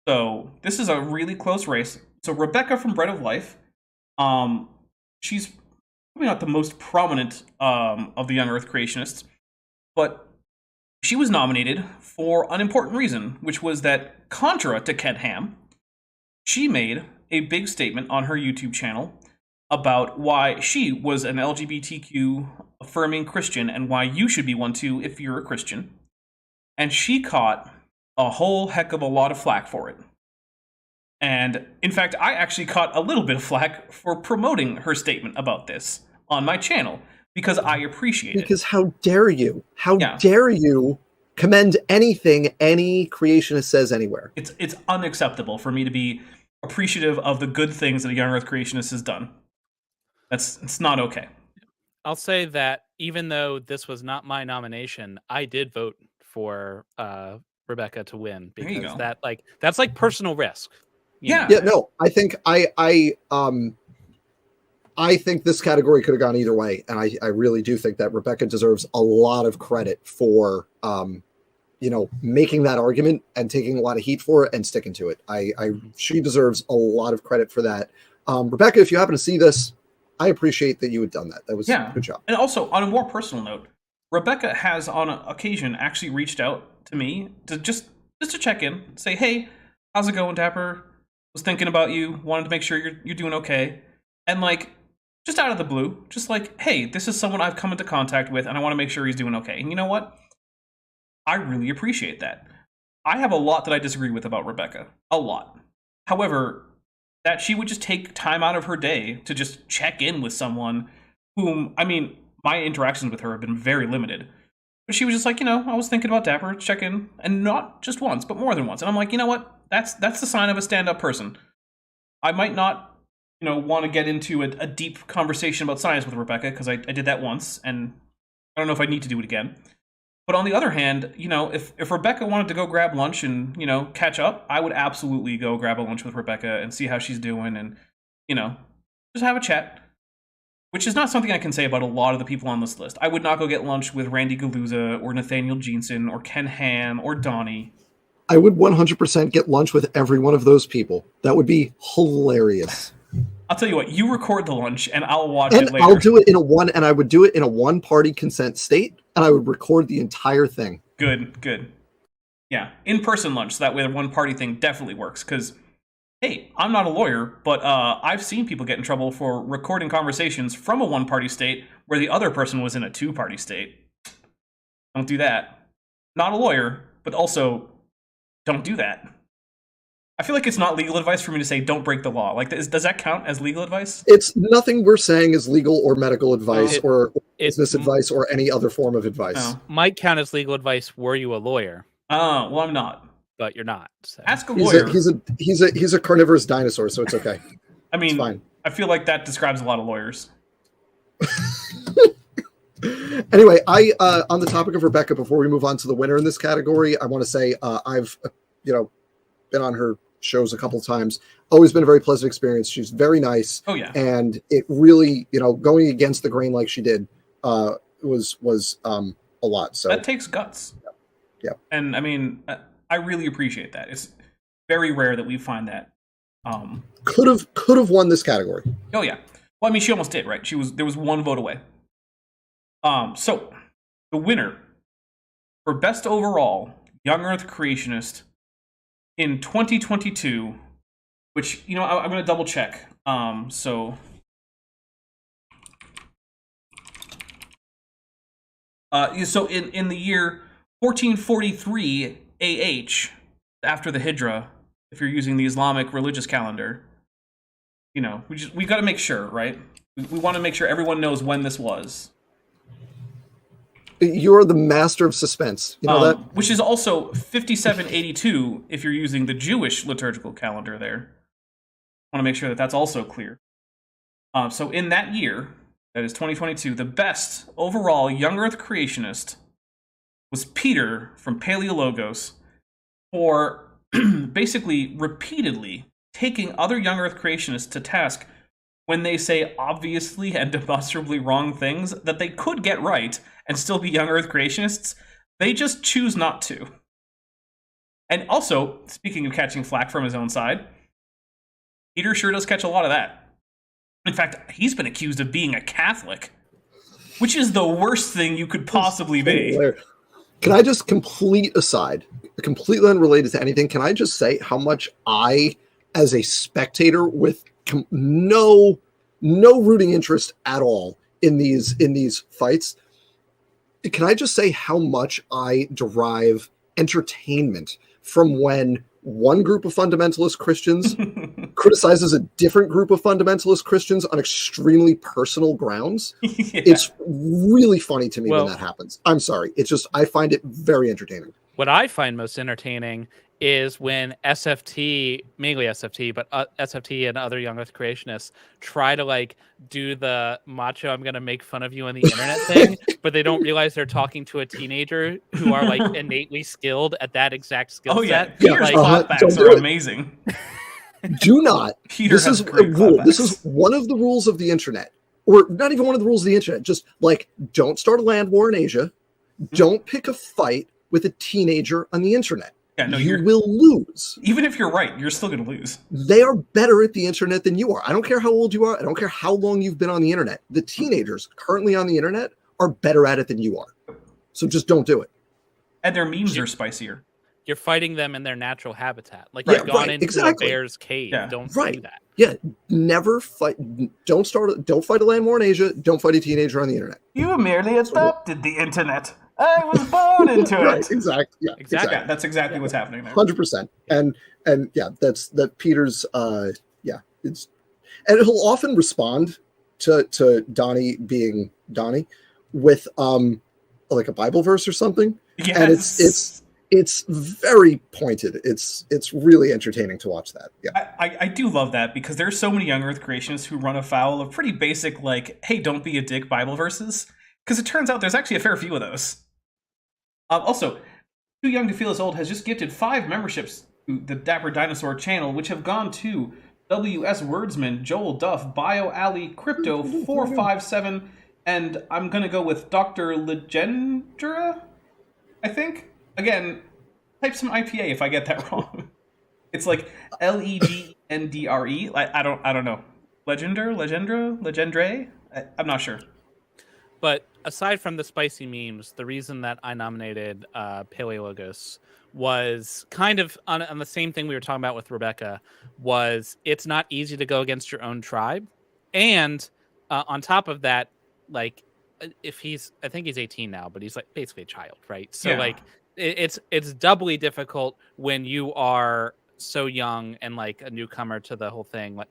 So this is a really close race. So Rebecca from Bread of Life, she's probably not the most prominent of the Young Earth Creationists, but she was nominated for an important reason, which was that, contra to Ken Ham, she made a big statement on her YouTube channel about why she was an LGBTQ affirming Christian and why you should be one too if you're a Christian. And she caught a whole heck of a lot of flack for it. And in fact, I actually caught a little bit of flack for promoting her statement about this on my channel because I appreciate it. Because how dare you? How dare you commend anything any creationist says anywhere? It's unacceptable for me to be appreciative of the good things that a Young Earth Creationist has done. It's not okay. I'll say that even though this was not my nomination, I did vote for Rebecca to win because that's like personal risk. Yeah. Yeah, no, I think I think this category could have gone either way, and I really do think that Rebecca deserves a lot of credit for making that argument and taking a lot of heat for it and sticking to it. She deserves a lot of credit for that. Rebecca, if you happen to see this, I appreciate that you had done that. That was a good job. And also, on a more personal note, Rebecca has on occasion actually reached out to me to just to check in, say, hey, how's it going, Dapper? Was thinking about you, wanted to make sure you're doing okay. And like, just out of the blue, just like, hey, this is someone I've come into contact with and I want to make sure he's doing okay. And you know what? I really appreciate that. I have a lot that I disagree with about Rebecca. A lot. However, that she would just take time out of her day to just check in with someone whom, I mean, my interactions with her have been very limited. But she was just like, I was thinking about Dapper, check in, and not just once, but more than once. And I'm like, you know what? That's the sign of a stand-up person. I might not, want to get into a deep conversation about science with Rebecca, because I did that once, and I don't know if I need to do it again. But on the other hand, if Rebecca wanted to go grab lunch and, catch up, I would absolutely go grab a lunch with Rebecca and see how she's doing and, just have a chat. Which is not something I can say about a lot of the people on this list. I would not go get lunch with Randy Galuza or Nathaniel Jeanson or Ken Ham or Donnie. I would 100% get lunch with every one of those people. That would be hilarious. I'll tell you what, you record the lunch and I'll watch it later. I'll do it I would do it in a one-party consent state, and I would record the entire thing. Good. Yeah, in-person lunch, so that way the one-party thing definitely works, because, hey, I'm not a lawyer, but I've seen people get in trouble for recording conversations from a one-party state where the other person was in a two-party state. Don't do that. Not a lawyer, but also don't do that. I feel like it's not legal advice for me to say don't break the law. Like, does that count as legal advice? It's nothing we're saying is legal or medical advice or business advice or any other form of advice. Might count as legal advice were you a lawyer. Oh, well, I'm not. But you're not. So. Ask a lawyer. He's a carnivorous dinosaur, so it's okay. I mean, it's fine. I feel like that describes a lot of lawyers. Anyway, on the topic of Rebecca, before we move on to the winner in this category, I want to say I've been on her shows a couple times. Always been a very pleasant experience. She's very nice. Oh yeah. And it really, going against the grain like she did was a lot. So that takes guts. Yeah. And I mean, I really appreciate that. It's very rare that we find that. Could have won this category. Oh yeah. Well, I mean, she almost did, right? There was one vote away. So the winner for best overall young Earth creationist in 2022, which I'm going to double check. So in the year 1443 AH, after the Hijra, if you're using the Islamic religious calendar, we got to make sure, right? We want to make sure everyone knows when this was. You're the master of suspense. You know that? Which is also 5782 if you're using the Jewish liturgical calendar there. I want to make sure that that's also clear. So in that year, that is 2022, the best overall young Earth creationist was Peter from Paleologos for basically repeatedly taking other young Earth creationists to task when they say obviously and demonstrably wrong things that they could get right and still be young Earth creationists. They just choose not to. And also, speaking of catching flack from his own side, Peter sure does catch a lot of that. In fact, he's been accused of being a Catholic, which is the worst thing you could possibly be. Can I just completely unrelated to anything, can I just say how much I, as a spectator with no rooting interest at all in these fights, can I just say how much I derive entertainment from when one group of fundamentalist Christians criticizes a different group of fundamentalist Christians on extremely personal grounds? Yeah. It's really funny to me when that happens. I'm sorry. It's just, I find it very entertaining. What I find most entertaining is when SFT, mainly SFT, but SFT and other young Earth creationists try to do the macho "I'm going to make fun of you on the internet" thing, but they don't realize they're talking to a teenager who are innately skilled at that exact skill set. Peter's clapbacks are amazing. Do not. Peter this is a rule. This is one of the rules of the internet, or not even one of the rules of the internet. Just don't start a land war in Asia. Don't pick a fight with a teenager on the internet. Yeah, no, you will lose. Even if you're right, you're still going to lose. They are better at the internet than you are. I don't care how old you are. I don't care how long you've been on the internet. The teenagers currently on the internet are better at it than you are. So just don't do it. And their memes are spicier. You're fighting them in their natural habitat. You've gone into a bear's cave. Yeah. Don't do that. Yeah, never fight. Don't fight a land war in Asia. Don't fight a teenager on the internet. You merely adopted the internet. I was born into it. Right, exactly. Yeah, exactly. Yeah, that's exactly what's happening there. 100%. And yeah, that's Peter's. It's, and he'll often respond to Donnie being Donnie with a Bible verse or something. Yes. And it's very pointed. It's really entertaining to watch that. Yeah, I do love that because there's so many young Earth creationists who run afoul of pretty basic "Hey, don't be a dick" Bible verses. Because it turns out there's actually a fair few of those. Also, Too Young to Feel As Old has just gifted 5 memberships to the Dapper Dinosaur channel, which have gone to W.S. Wordsman, Joel Duff, Bio Alley, Crypto 457, and I'm going to go with Dr. Legendra, I think? Again, type some IPA if I get that wrong. It's Legendre. I don't know. Legendre? I'm not sure. But aside from the spicy memes, the reason that I nominated Paleologos was kind of on the same thing we were talking about with Rebecca, was it's not easy to go against your own tribe. And on top of that, if I think he's 18 now, but he's basically a child, right? So it's doubly difficult when you are so young and a newcomer to the whole thing.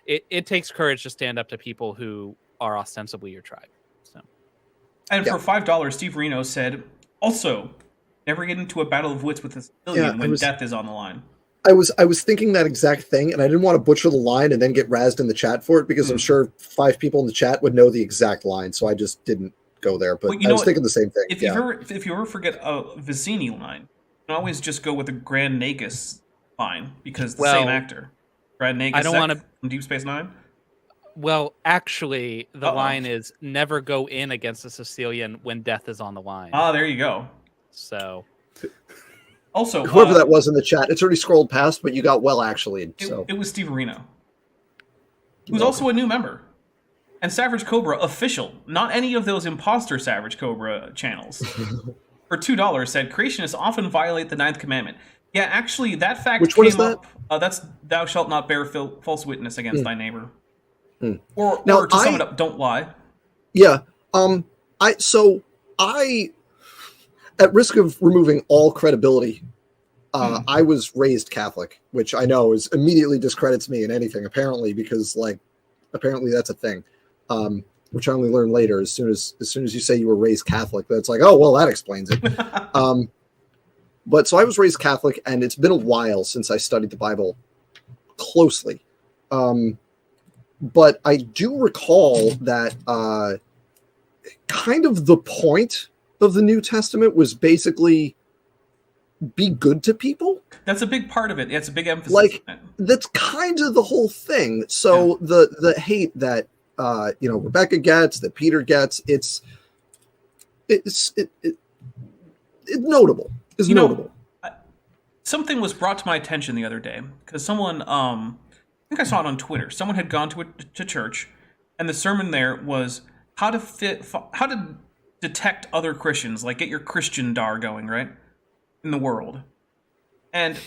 It takes courage to stand up to people who are ostensibly your tribe. And for $5, Steve Reno said, also, never get into a battle of wits with a civilian when death is on the line. I was thinking that exact thing, and I didn't want to butcher the line and then get razzed in the chat for it, because I'm sure 5 people in the chat would know the exact line, so I just didn't go there. But I was thinking the same thing. If you ever forget a Vicini line, you can always just go with a Grand Nagus line because the same actor, Brad Nagasek I don't want to. from Deep Space Nine. Well, actually, the Uh-oh. line is never go in against a Sicilian when death is on the line. Ah, there you go. So, Also, Whoever that was in the chat, it's already scrolled past, but you got well actually. So it was Steve Areno, who's also a new member. And Savage Cobra official, not any of those imposter Savage Cobra channels. For $2 said creationists often violate the 9th commandment. Yeah, actually, that fact Which one is came that? up. That's thou shalt not bear false witness against thy neighbor. Or Now, to sum it up, don't lie. yeah, I at risk of removing all credibility, I was raised Catholic, which I know is immediately discredits me in anything apparently because apparently that's a thing. Which I only learned later. As soon as you say you were raised Catholic, that's like, oh well, that explains it. But so I was raised Catholic, and it's been a while since I studied the Bible closely. But I do recall that kind of the point of the New Testament was basically be good to people. That's a big part of it. It's a big emphasis. Like that's kind of the whole thing. So the hate that Rebecca gets, that Peter gets, it's notable. It's notable. Something was brought to my attention the other day because someone, I think I saw it on Twitter. Someone had gone to church, and the sermon there was how to detect other Christians, like get your Christian dar going, right, in the world. And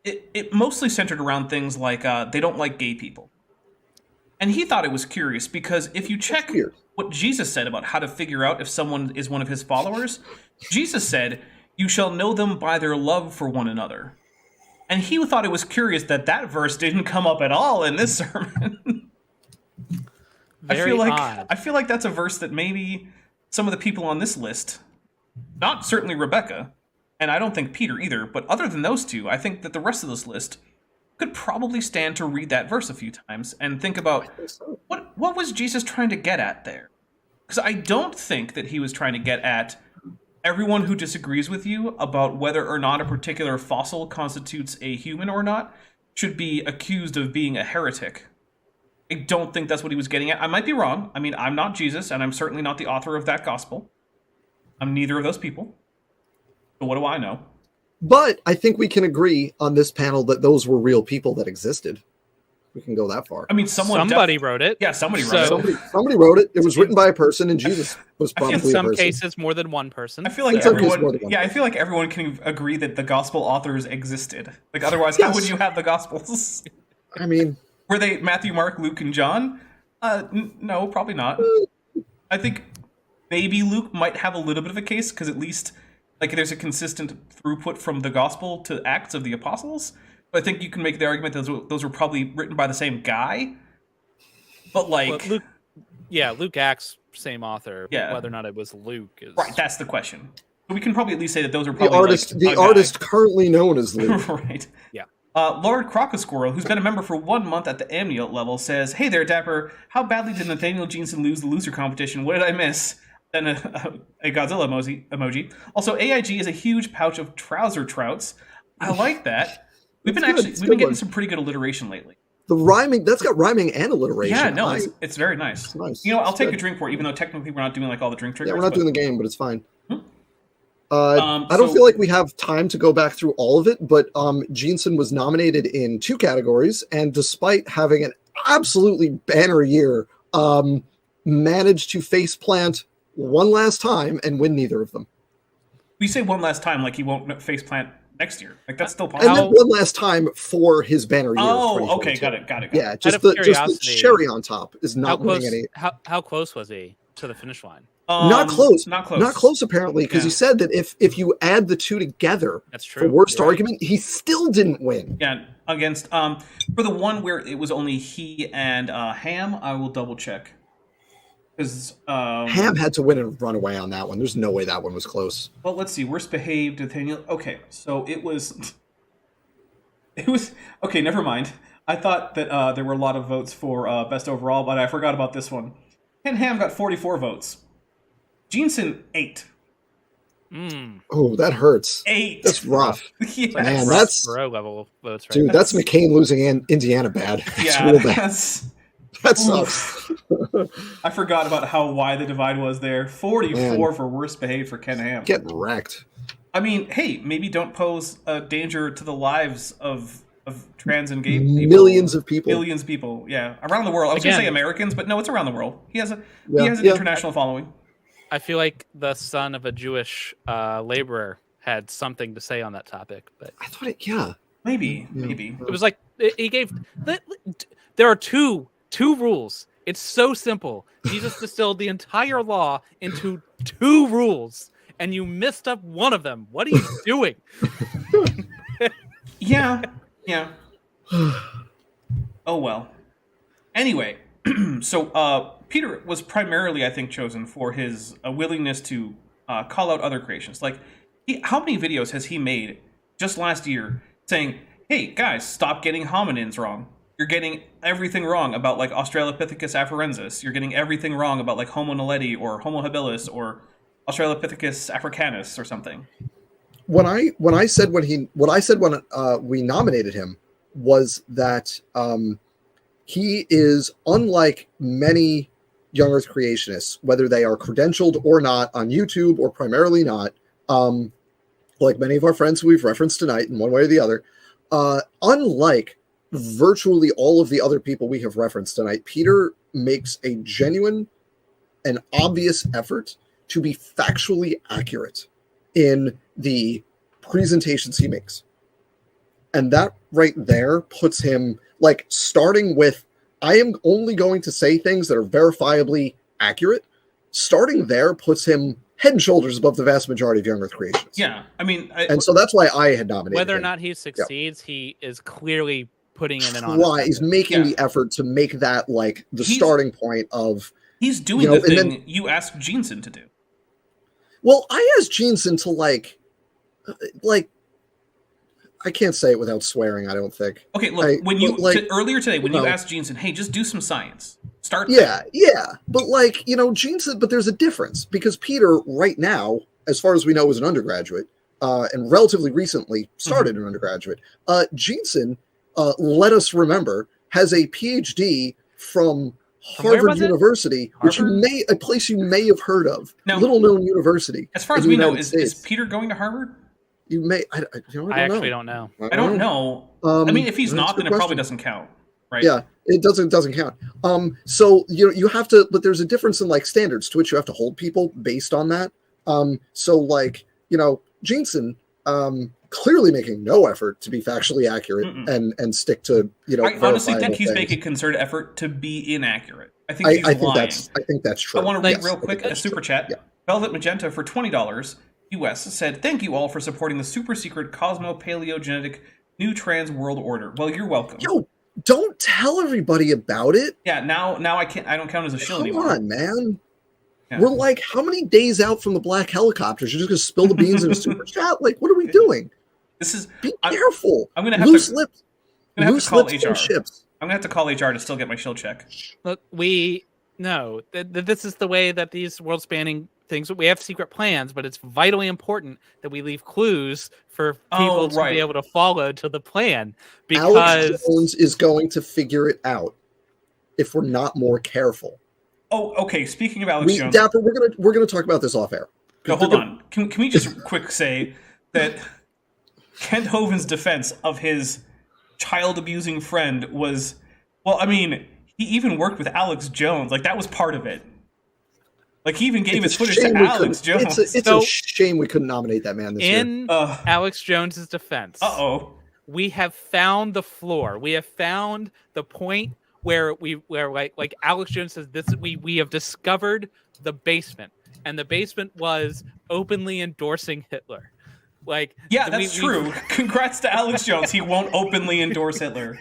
it mostly centered around things like they don't like gay people. And he thought it was curious because if you check what Jesus said about how to figure out if someone is one of his followers, Jesus said, "You shall know them by their love for one another." And he thought it was curious that verse didn't come up at all in this sermon. I feel like that's a verse that maybe some of the people on this list, not certainly Rebecca, and I don't think Peter either, but other than those two, I think that the rest of this list could probably stand to read that verse a few times and think about what was Jesus trying to get at there? Because I don't think that he was trying to get at everyone who disagrees with you about whether or not a particular fossil constitutes a human or not should be accused of being a heretic. I don't think that's what he was getting at. I might be wrong. I mean, I'm not Jesus, and I'm certainly not the author of that gospel. I'm neither of those people. But what do I know? But I think we can agree on this panel that those were real people that existed. We can go that far. I mean, somebody wrote it. Yeah, somebody wrote it. Somebody wrote it. It was written by a person, and Jesus was probably in some a person. cases more than one person. I feel like I feel like everyone can agree that the gospel authors existed. Like otherwise, how would you have the gospels? I mean, were they Matthew, Mark, Luke, and John? No, probably not. I think maybe Luke might have a little bit of a case because at least like there's a consistent throughput from the gospel to Acts of the Apostles. But I think you can make the argument that those were probably written by the same guy. But like, Luke Acts, same author. Yeah. Whether or not it was Luke is right. That's the question. But we can probably at least say that those are probably the artist currently known as Luke. Right. Yeah. Lord Crocosquirrel, who's been a member for 1 month at the amniote level, says, "Hey there, Dapper. How badly did Nathaniel Jeanson lose the loser competition? What did I miss?" Then a Godzilla emoji. Also, AIG is a huge pouch of trouser trouts. I like that. We've been getting some pretty good alliteration lately. The rhyming, that's got rhyming and alliteration. Yeah, no, it's very nice. It's nice. You know, I'll take good. a drink for it, even though technically we're not doing like all the drink triggers. Yeah, we're not doing the game, but it's fine. I don't feel like we have time to go back through all of it, but Jeanson was nominated in 2 categories, and despite having an absolutely banner year, managed to faceplant one last time and win neither of them. We say one last time, like he won't faceplant next year. Like that's still possible. And then one last time for his banner year. Oh, okay, got it. Yeah, just the cherry on top is not winning any. How close was he to the finish line? Not close. Not close. Not close, apparently, because he said that if you add the 2 together, that's true. For worst argument, he still didn't win. Yeah, against for the one where it was only he and Ham, I will double check. Because Ham had to win and run away on that one. There's no way that one was close. Well, let's see. Worst behaved, Nathaniel. Okay, so it was okay. Never mind. I thought that there were a lot of votes for best overall, but I forgot about this one. Ken Ham got 44 votes. Jeanson 8. Oh, that hurts. 8. That's rough. Yes. Man, that's Bro level votes, right? dude. That's McCain losing Indiana bad. That's yeah, real bad. That oof. sucks. I forgot about how wide the divide was there. 44 for worst behaved for Ken Ham. Getting wrecked. I mean, hey, maybe don't pose a danger to the lives of trans and gay people. Millions of people. Millions of people, yeah. Around the world. I was going to say Americans, but no, it's around the world. He has an international following. I feel like the son of a Jewish laborer had something to say on that topic. But I thought it, Maybe. it was like, he gave... There are two rules. It's so simple. Jesus distilled the entire law into 2 rules. And you missed up one of them. What are you doing? Yeah. Oh, well. Anyway, so Peter was primarily, I think, chosen for his willingness to call out other creations. Like, how many videos has he made just last year saying, hey, guys, stop getting hominins wrong. You're getting everything wrong about, like, Australopithecus afarensis. You're getting everything wrong about, like, Homo naledi or Homo habilis or Australopithecus africanus or something. What I said when we nominated him was that he is unlike many young Earth creationists, whether they are credentialed or not on YouTube or primarily not, like many of our friends who we've referenced tonight in one way or the other. Unlike virtually all of the other people we have referenced tonight, Peter makes a genuine and obvious effort to be factually accurate in the presentations he makes. And that right there puts him, like, starting with, I am only going to say things that are verifiably accurate. Starting there puts him head and shoulders above the vast majority of young Earth creationists. Yeah, I mean... and so that's why I had nominated Whether or him. not he succeeds, he is clearly putting in an honest He's making the effort to make that, like, the starting point of... He's doing the thing you asked Jeanson to do. Well, I asked Jeanson to, like, I can't say it without swearing, I don't think. Okay, look, earlier today, when you asked Jeanson, hey, just do some science. Start there. Yeah. But, like, Jeanson, but there's a difference, because Peter, right now, as far as we know, is an undergraduate, and relatively recently started an undergraduate. Jeanson, let us remember, has a PhD from Harvard University, which a place you may have heard of. Now, little known university. As far as we know, is Peter going to Harvard? You may. I actually don't know. I don't know. I mean, if he's not, then it probably doesn't count, right? Yeah, it doesn't count. So you have to, but there's a difference in, like, standards to which you have to hold people based on that. So, like, Jeanson, clearly making no effort to be factually accurate and stick to, I honestly think he's making a concerted effort to be inaccurate. I think he's lying. I think that's true. I want to read real quick a super chat. Yeah. Velvet Magenta for $20 US said, thank you all for supporting the super secret cosmo-paleogenetic new trans world order. Well, you're welcome. Yo, don't tell everybody about it. Yeah, now I don't count as a shill anymore. Come on, man. Yeah. We're like, how many days out from the black helicopters? You're just going to spill the beans in a super chat? Like, what are we doing? Be careful. I'm going to have loose to lips. I'm going to have to call HR. Ships. I'm going to have to call HR to still get my shill check. Look, this is the way that these world-spanning things, we have secret plans, but it's vitally important that we leave clues for people to be able to follow to the plan. Because Alex Jones is going to figure it out if we're not more careful. Oh, okay. Speaking of Alex Jones, Dapper, we're gonna talk about this off air. No, hold on. Can we just quick say that Kent Hovind's defense of his child abusing friend was, well, I mean, he even worked with Alex Jones. Like, that was part of it. Like, he even gave his footage to Alex Jones. It's a shame we couldn't nominate that man this year. In Alex Jones's defense, we have found the floor. We have found the point where like Alex Jones says, we have discovered the basement, and the basement was openly endorsing Hitler. Like, yeah, that's true. Congrats to Alex Jones. He won't openly endorse Hitler.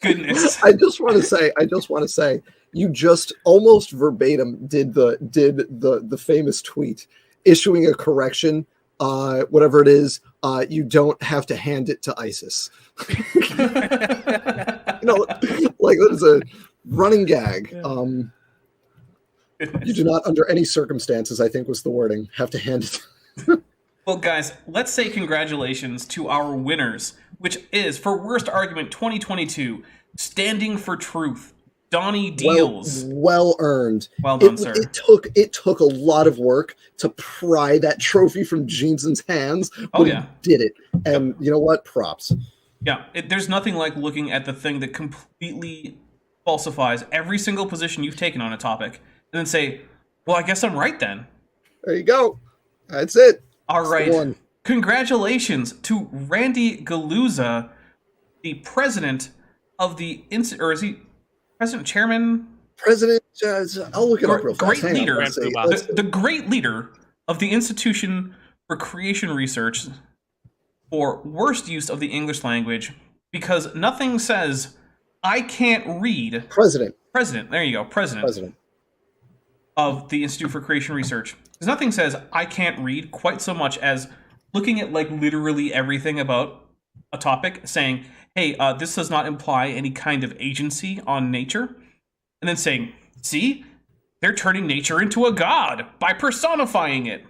Goodness. I just want to say, you just almost verbatim did the famous tweet issuing a correction. Whatever it is, you don't have to hand it to ISIS. Like, that is a running gag. You do not, under any circumstances, I think was the wording, have to hand it. Well, guys, let's say congratulations to our winners, which is, for Worst Argument 2022, Standing for Truth, Donnie Deals. Well earned. Well done, sir. It took a lot of work to pry that trophy from Jeanson's hands, but he did it. And you know what? Props. Yeah, there's nothing like looking at the thing that completely falsifies every single position you've taken on a topic, and then say, well, I guess I'm right then. There you go. That's it. All right. Congratulations to Randy Galuza, the president of the or is he president, chairman? President, I'll look it up real fast. Great leader. The great leader of the Institution for Creation Research for worst use of the English language, because nothing says I can't read. President. There you go. President of the Institute for Creation Research. Because nothing says I can't read quite so much as looking at like literally everything about a topic, saying, hey, this does not imply any kind of agency on nature. And then saying, see, they're turning nature into a god by personifying it.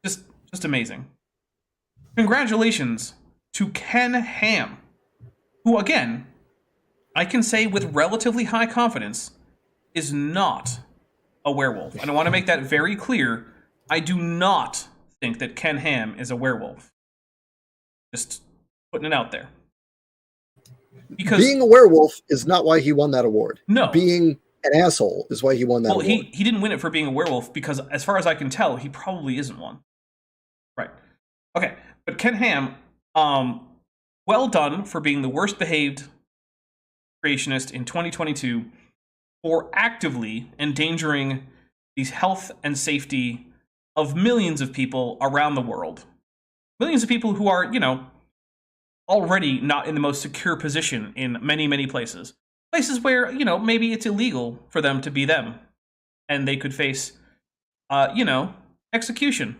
Just amazing. Congratulations to Ken Ham, who, again, I can say with relatively high confidence, is not a werewolf. And I want to make that very clear. I do not think that Ken Ham is a werewolf. Just putting it out there. Because being a werewolf is not why he won that award. No. Being an asshole is why he won that award. He didn't win it for being a werewolf because, as far as I can tell, he probably isn't one. Right. Okay. But Ken Ham, well done for being the worst behaved creationist in 2022 for actively endangering the health and safety of millions of people around the world. Millions of people who are, already not in the most secure position in many, many places. Places where, maybe it's illegal for them to be them. And they could face, execution.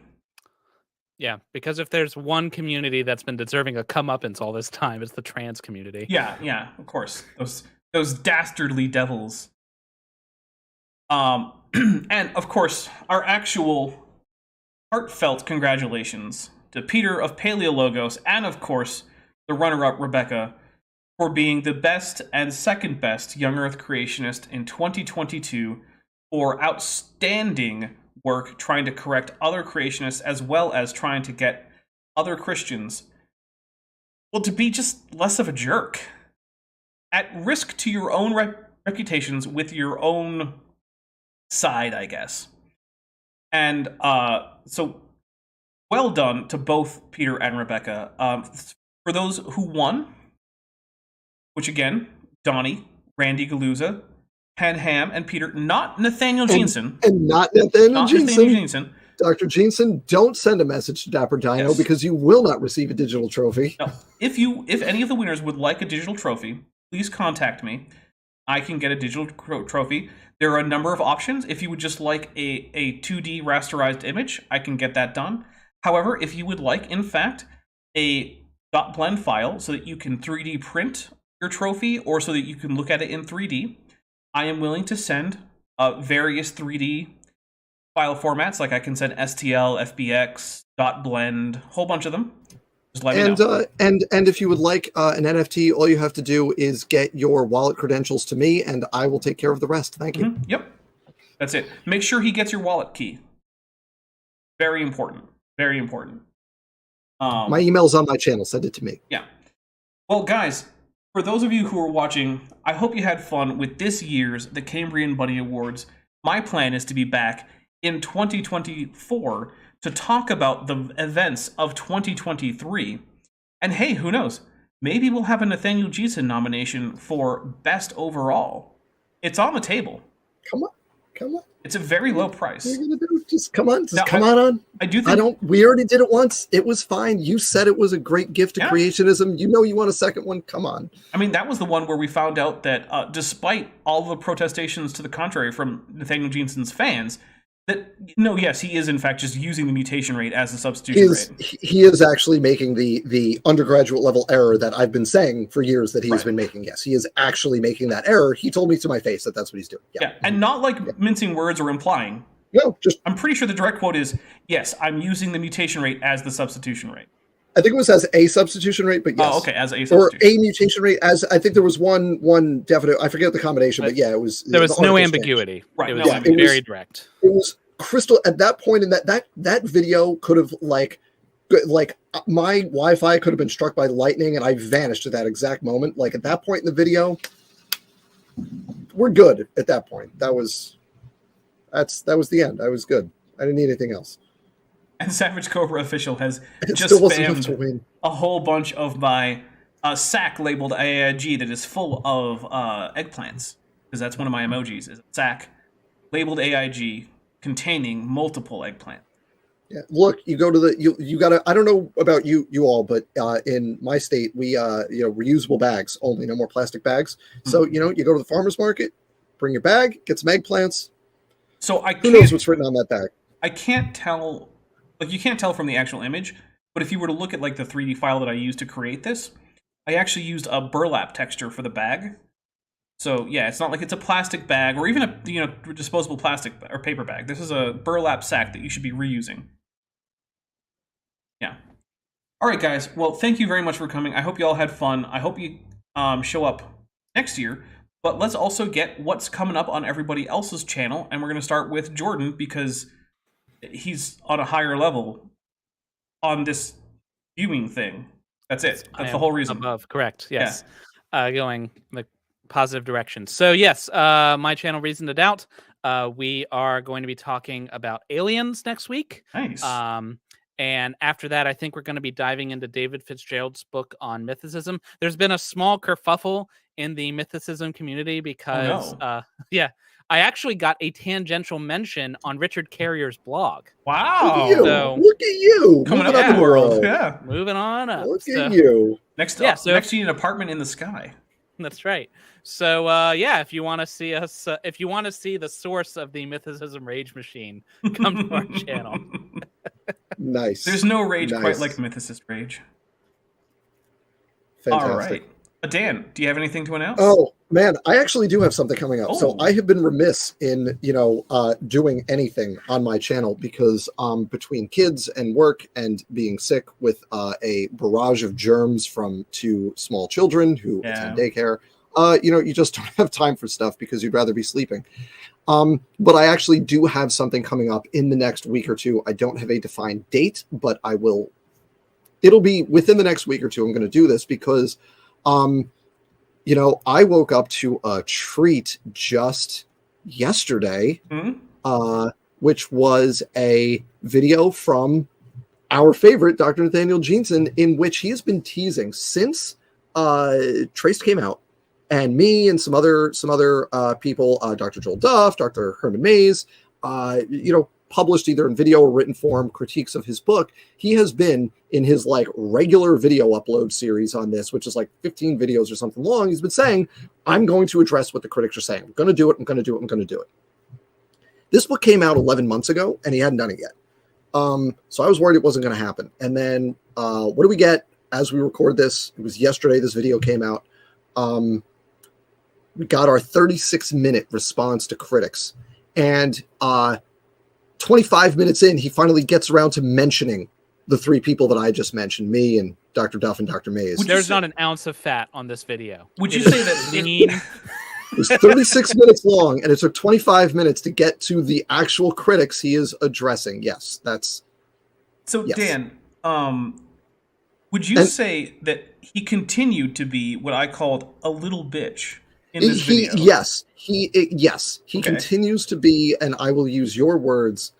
Yeah, because if there's one community that's been deserving a comeuppance all this time, it's the trans community. Yeah, of course. Those dastardly devils. And, of course, our actual heartfelt congratulations to Peter of Paleologos and, of course, the runner-up Rebecca for being the best and second best Young Earth creationist in 2022 for outstanding work trying to correct other creationists as well as trying to get other Christians, well, to be just less of a jerk. At risk to your own reputations with your own side, I guess. And so well done to both Peter and Rebecca. For those who won, which again, Donnie, Randy Galuza, Ken Ham, and Peter, not Nathaniel Jeanson. And not Nathaniel Jeanson. Dr. Jeanson, don't send a message to Dapper Dino because you will not receive a digital trophy. No. If any of the winners would like a digital trophy, please contact me. I can get a digital trophy. There are a number of options. If you would just like a 2D rasterized image, I can get that done. However, if you would like, in fact, a .blend file so that you can 3D print your trophy or so that you can look at it in 3D, I am willing to send various 3D file formats. Like I can send STL, FBX, .blend, a whole bunch of them. Just let me know. And if you would like an NFT, all you have to do is get your wallet credentials to me, and I will take care of the rest. Thank you. Mm-hmm. Yep. That's it. Make sure he gets your wallet key. Very important. Very important. My email's on my channel. Send it to me. Yeah. Well, guys, for those of you who are watching, I hope you had fun with this year's the Cambrian Bunny Awards. My plan is to be back in 2024 to talk about the events of 2023. And hey, who knows? Maybe we'll have a Nathaniel Jeanson nomination for Best Overall. It's on the table. Come on. It's a very low price. What are you gonna do? Just come on. Come on. I do think we already did it once. It was fine. You said it was a great gift to creationism. You know you want a second one. Come on. I mean, that was the one where we found out that despite all the protestations to the contrary from Nathaniel Jeanson's fans, that yes, he is in fact just using the mutation rate as the substitution rate. He is actually making the undergraduate level error that I've been saying for years that he's been making. Yes, he is actually making that error. He told me to my face that that's what he's doing. Yeah, and not like mincing words or implying. No, just I'm pretty sure the direct quote is, yes, I'm using the mutation rate as the substitution rate. I think it was as a substitution rate, but yes. Oh, okay, as a Or substitution. a mutation rate as I think there was one definite. I forget the combination, but yeah, it was. There was the no articles ambiguity. changed. Right, It no was ambiguity. very direct. It was crystal at that point, and that video could have like my Wi-Fi could have been struck by lightning, and I vanished at that exact moment. Like at that point in the video, we're good. At that point, that was the end. I was good. I didn't need anything else. And Savage Cobra Official has It just still wasn't enough to spammed win. a whole bunch of my sack labeled AIG that is full of eggplants, because that's one of my emojis, is a sack labeled AIG containing multiple eggplant. Yeah, look, you go to the you gotta. I don't know about you all, but in my state, we reusable bags only, no more plastic bags. So you go to the farmer's market, bring your bag, get some eggplants. So Who knows what's written on that bag? I can't tell, like you can't tell from the actual image, but if you were to look at like the 3D file that I used to create this, I actually used a burlap texture for the bag. So yeah, it's not like it's a plastic bag or even a disposable plastic or paper bag. This is a burlap sack that you should be reusing. Yeah. All right, guys. Well, thank you very much for coming. I hope you all had fun. I hope you show up next year. But let's also get what's coming up on everybody else's channel, and we're going to start with Jordan because he's on a higher level on this viewing thing. That's it. That's the whole reason. Above, correct. Yes, going the positive direction. So yes, my channel, Reason to Doubt. We are going to be talking about aliens next week. Nice. And after that, I think we're going to be diving into David Fitzgerald's book on mythicism. There's been a small kerfuffle in the mythicism community because, I actually got a tangential mention on Richard Carrier's blog. Wow. Look at you. Coming Moving up in the world. world. Yeah. Moving on up. Look at you. Next so next you need an apartment in the sky. That's right. So if you want to see us, if you want to see the source of the mythicism rage machine, come to our channel. Nice. There's no rage quite like mythicist rage. Fantastic. All right. Dan, do you have anything to announce? Oh man, I actually do have something coming up. Oh. So I have been remiss in doing anything on my channel because between kids and work and being sick with a barrage of germs from 2 small children who attend daycare, you just don't have time for stuff because you'd rather be sleeping. But I actually do have something coming up in the next week or two. I don't have a defined date, but it'll be within the next week or two. I'm going to do this because, I woke up to a treat just yesterday, which was a video from our favorite Dr. Nathaniel Jeanson, in which he has been teasing since Traced came out. And me and some other people, Dr. Joel Duff, Dr. Herman Mays, published either in video or written form critiques of his book. He has been in his regular video upload series on this, which is 15 videos or something long. He's been saying, I'm going to address what the critics are saying. I'm going to do it. I'm going to do it. I'm going to do it. This book came out 11 months ago and he hadn't done it yet. So I was worried it wasn't going to happen. And then what do we get as we record this? It was yesterday. This video came out. We got our 36-minute response to critics. And 25 minutes in, he finally gets around to mentioning the 3 people that I just mentioned, me and Dr. Duff and Dr. Mays. There's not an ounce of fat on this video. Would you say that lean? It was 36 minutes long, and it took 25 minutes to get to the actual critics he is addressing. Yes, that's... So, yes. Dan, would you say that he continued to be what I called a little bitch in this video? Yes, he continues to be, and I will use your words,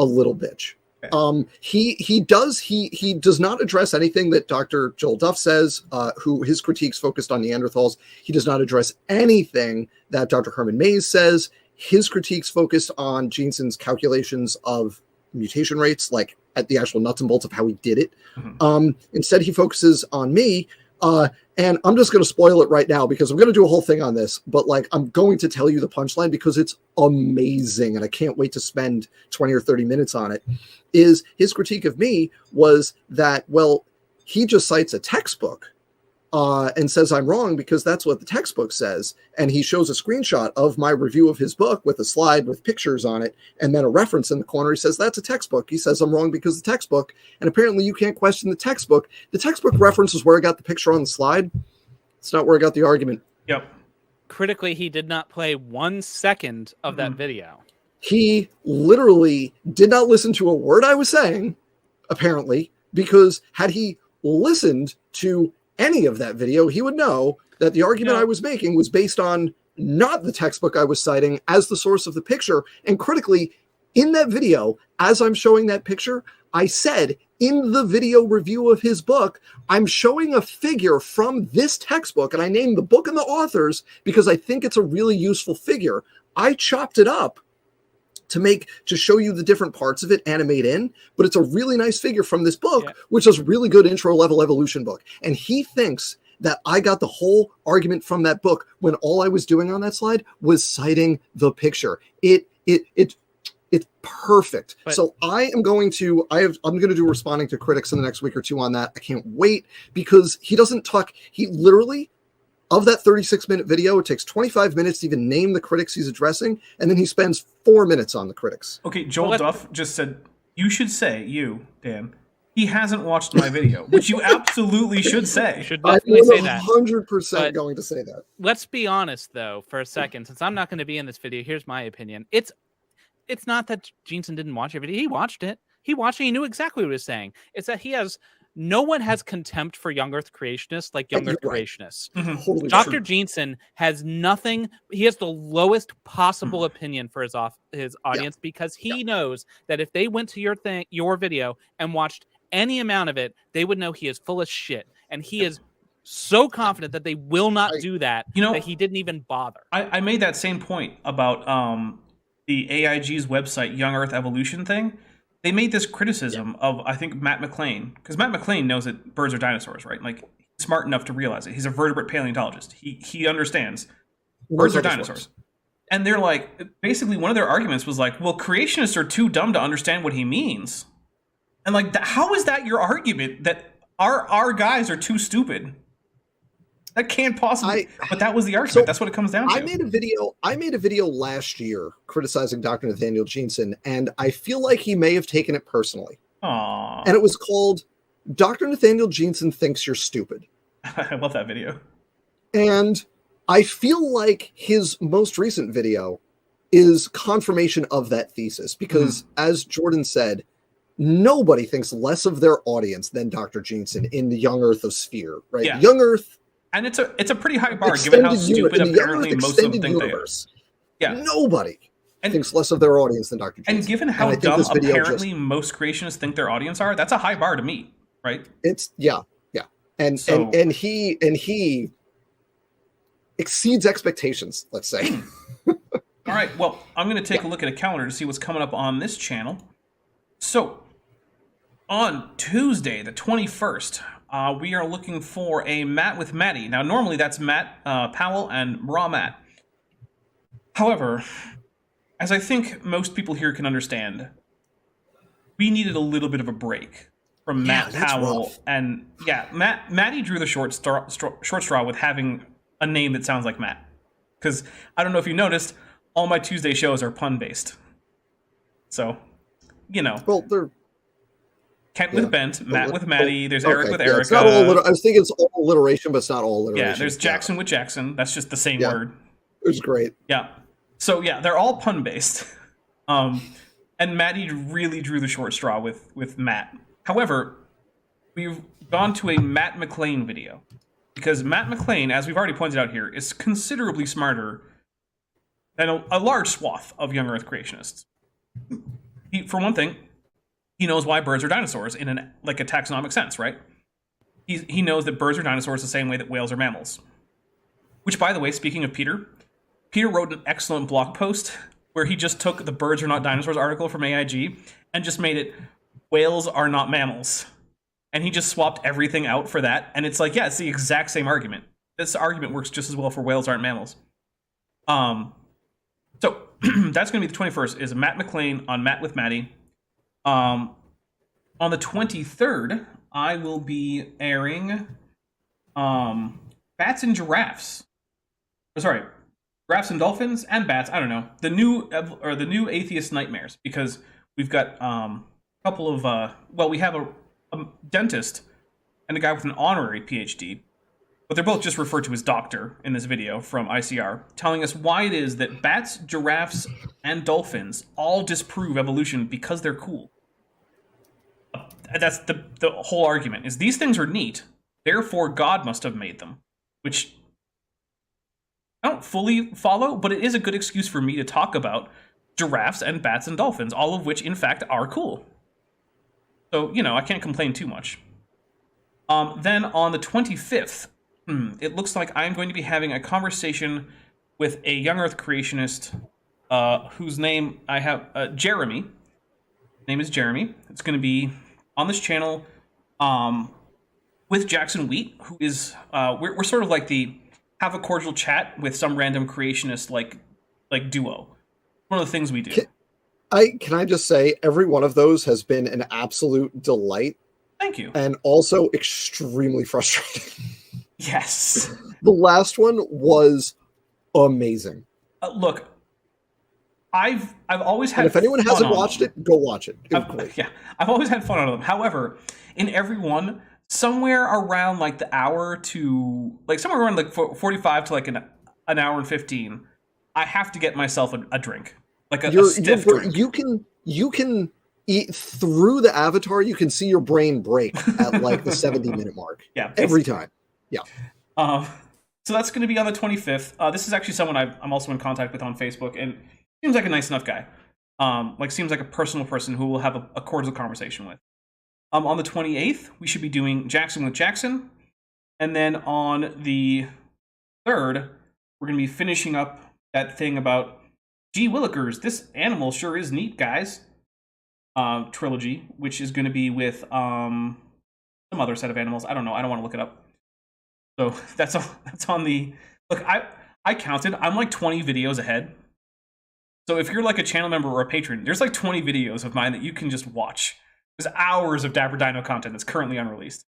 a little bitch. Okay. He does not address anything that Dr. Joel Duff says, who his critiques focused on Neanderthals. He does not address anything that Dr. Herman Mays says. His critiques focused on Jeanson's calculations of mutation rates, at the actual nuts and bolts of how he did it. Mm-hmm. Instead, he focuses on me. And I'm just going to spoil it right now because I'm going to do a whole thing on this, but I'm going to tell you the punchline because it's amazing. And I can't wait to spend 20 or 30 minutes on it. Is his critique of me was that, well, he just cites a textbook and says I'm wrong because that's what the textbook says. And he shows a screenshot of my review of his book with a slide with pictures on it, and then a reference in the corner. He says, that's a textbook. He says I'm wrong because the textbook, and apparently you can't question the textbook. The textbook reference is where I got the picture on the slide. It's not where I got the argument. Yep. Critically, he did not play 1 second of that video. He literally did not listen to a word I was saying, apparently, because had he listened to any of that video, he would know that the argument I was making was based on not the textbook I was citing as the source of the picture. And critically, in that video, as I'm showing that picture, I said in the video review of his book, I'm showing a figure from this textbook, and I named the book and the authors because I think it's a really useful figure. I chopped it up to show you the different parts of it, animate in, but it's a really nice figure from this book, which is a really good intro level evolution book. And he thinks that I got the whole argument from that book when all I was doing on that slide was citing the picture. It's perfect. But, so I'm going to do responding to critics in the next week or two on that. I can't wait because he doesn't talk. He literally, of that 36-minute video, it takes 25 minutes to even name the critics he's addressing, and then he spends 4 minutes on the critics. Okay, Joel Duff just said, you should say, Dan, he hasn't watched my video, which you absolutely should say. Should definitely say that. 100% going to say that. Let's be honest, though, for a second. Since I'm not going to be in this video, here's my opinion. It's not that Jeanson didn't watch your video. He watched it. He watched it. He knew exactly what he was saying. It's that no one has contempt for young Earth creationists like young Earth creationists. Totally Dr. true. Jeanson has nothing. He has the lowest possible opinion for his audience because he knows that if they went to your video and watched any amount of it, they would know he is full of shit. And he is so confident that they will not do that, that he didn't even bother. I made that same point about the AIG's website, Young Earth Evolution thing. They made this criticism of, I think, Matt McLean, because Matt McLean knows that birds are dinosaurs, right? Like, he's smart enough to realize it. He's a vertebrate paleontologist. He understands birds are dinosaurs. And they're like, basically, one of their arguments was like, well, creationists are too dumb to understand what he means. And like, how is that your argument that our guys are too stupid? That can't possibly. But that was the argument. That's what it comes down to. I made a video last year criticizing Dr. Nathaniel Jeanson, and I feel like he may have taken it personally. Aww. And it was called "Dr. Nathaniel Jeanson Thinks You're Stupid." I love that video. And I feel like his most recent video is confirmation of that thesis because, as Jordan said, nobody thinks less of their audience than Dr. Jeanson in the Young Earth sphere, right? Yeah. Young Earth. And it's a pretty high bar, given how stupid apparently most of them think they are. Yeah. Nobody thinks less of their audience than Dr. Jeanson. And given how dumb apparently most creationists think their audience are, that's a high bar to meet, right? It's and he exceeds expectations, let's say. All right, well, I'm going to take a look at a calendar to see what's coming up on this channel. So, on Tuesday, the 21st, we are looking for a Matt with Matty. Now, normally that's Matt Powell and Raw Matt. However, as I think most people here can understand, we needed a little bit of a break from Matt Powell. Rough. And Matty drew the short straw with having a name that sounds like Matt. Because I don't know if you noticed, all my Tuesday shows are pun-based. So, Well, they're... Kent with Bent, Matt with Matty, there's Eric with Erica. It's not all I was thinking it's all alliteration, but it's not all alliteration. Yeah, there's Jackson with Jackson. That's just the same word. It was great. Yeah. So, they're all pun-based. And Matty really drew the short straw with Matt. However, we've gone to a Matt McLean video. Because Matt McLean, as we've already pointed out here, is considerably smarter than a large swath of young Earth creationists. For one thing, he knows why birds are dinosaurs in a taxonomic sense, right? He knows that birds are dinosaurs the same way that whales are mammals. Which, by the way, speaking of Peter wrote an excellent blog post where he just took the birds are not dinosaurs article from AIG and just made it whales are not mammals. And he just swapped everything out for that. And it's like, it's the exact same argument. This argument works just as well for whales aren't mammals. So that's going to be the 21st is Matt McLean on Matt with Matty. On the 23rd, I will be airing bats and giraffes. Sorry, giraffes and dolphins and bats. I don't know. The new atheist nightmares, because we've got a couple of we have a dentist and a guy with an honorary PhD, but they're both just referred to as doctor in this video from ICR, telling us why it is that bats, giraffes, and dolphins all disprove evolution because they're cool. That's the whole argument, is these things are neat, therefore God must have made them, which I don't fully follow, but it is a good excuse for me to talk about giraffes and bats and dolphins, all of which, in fact, are cool. So, I can't complain too much. Then on the 25th, it looks like I'm going to be having a conversation with a young Earth creationist whose name I have, Jeremy. His name is Jeremy. It's going to be on this channel with Jackson Wheat, who is, we're sort of like the have a cordial chat with some random creationist like duo. One of the things we do. Can I just say, every one of those has been an absolute delight. Thank you. And also extremely frustrating. Yes. The last one was amazing. Look, I've always had. And if anyone fun hasn't on watched them. it, go watch it. It was great. Yeah, I've always had fun on them. However, in every one, somewhere around like the hour to somewhere around like 45 to like an hour and 15, I have to get myself a drink, like a stiff drink. You can eat through the avatar. You can see your brain break at like the 70-minute mark. Yeah, every time. Yeah. So that's going to be on the 25th. This is actually someone I'm also in contact with on Facebook, and seems like a nice enough guy. Seems like a personal person who will have a cordial conversation with. On the 28th, we should be doing Jackson with Jackson. And then on the 3rd, we're going to be finishing up that thing about, gee willikers, this animal sure is neat, guys. Trilogy, which is going to be with some other set of animals. I don't know. I don't want to look it up. So that's on the... Look, I counted. I'm like 20 videos ahead. So if you're like a channel member or a patron, there's like 20 videos of mine that you can just watch. There's hours of Dapper Dino content that's currently unreleased.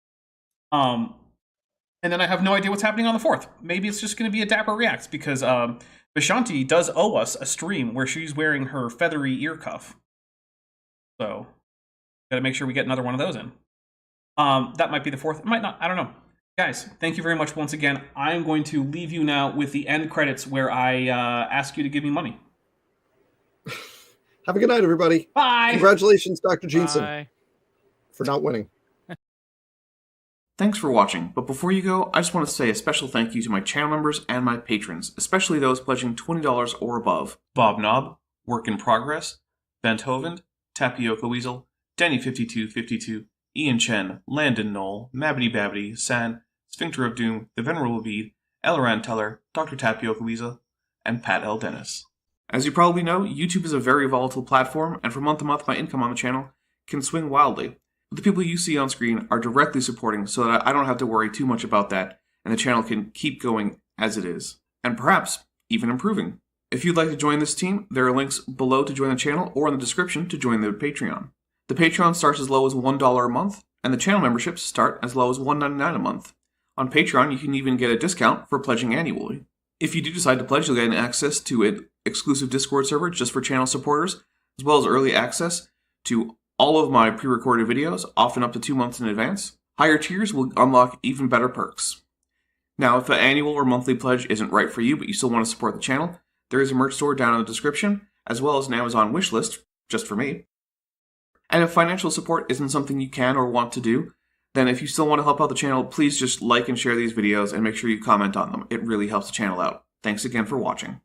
And then I have no idea what's happening on the 4th. Maybe it's just going to be a Dapper Reacts, because Vishanti does owe us a stream where she's wearing her feathery ear cuff. So, gotta make sure we get another one of those in. That might be the 4th. It might not. I don't know. Guys, thank you very much once again. I'm going to leave you now with the end credits where I ask you to give me money. Have a good night, everybody. Bye. Congratulations, Dr. Jeanson, Bye. for not winning. Thanks for watching, but before you go, I just want to say a special thank you to my channel members and my patrons, especially those pledging $20 or above. Bob Knob, Work in Progress, Bent Hovind, Tapioca Weasel, Danny5252, Ian Chen, Landon Knoll, Mabbity Babbity, San, Sphincter of Doom, The Venerable Bede, Elleran Teller, Dr. Tapioca Weasel, and Pat L. Dennis. As you probably know, YouTube is a very volatile platform, and from month to month my income on the channel can swing wildly. But the people you see on screen are directly supporting, so that I don't have to worry too much about that, and the channel can keep going as it is, and perhaps even improving. If you'd like to join this team, there are links below to join the channel or in the description to join the Patreon. The Patreon starts as low as $1 a month, and the channel memberships start as low as $1.99 a month. On Patreon, you can even get a discount for pledging annually. If you do decide to pledge, you'll get access to an exclusive Discord server just for channel supporters, as well as early access to all of my pre-recorded videos, often up to 2 months in advance. Higher tiers will unlock even better perks. Now, if an annual or monthly pledge isn't right for you, but you still want to support the channel, there is a merch store down in the description, as well as an Amazon wishlist, just for me. And if financial support isn't something you can or want to do, then if you still want to help out the channel, please just like and share these videos and make sure you comment on them. It really helps the channel out. Thanks again for watching.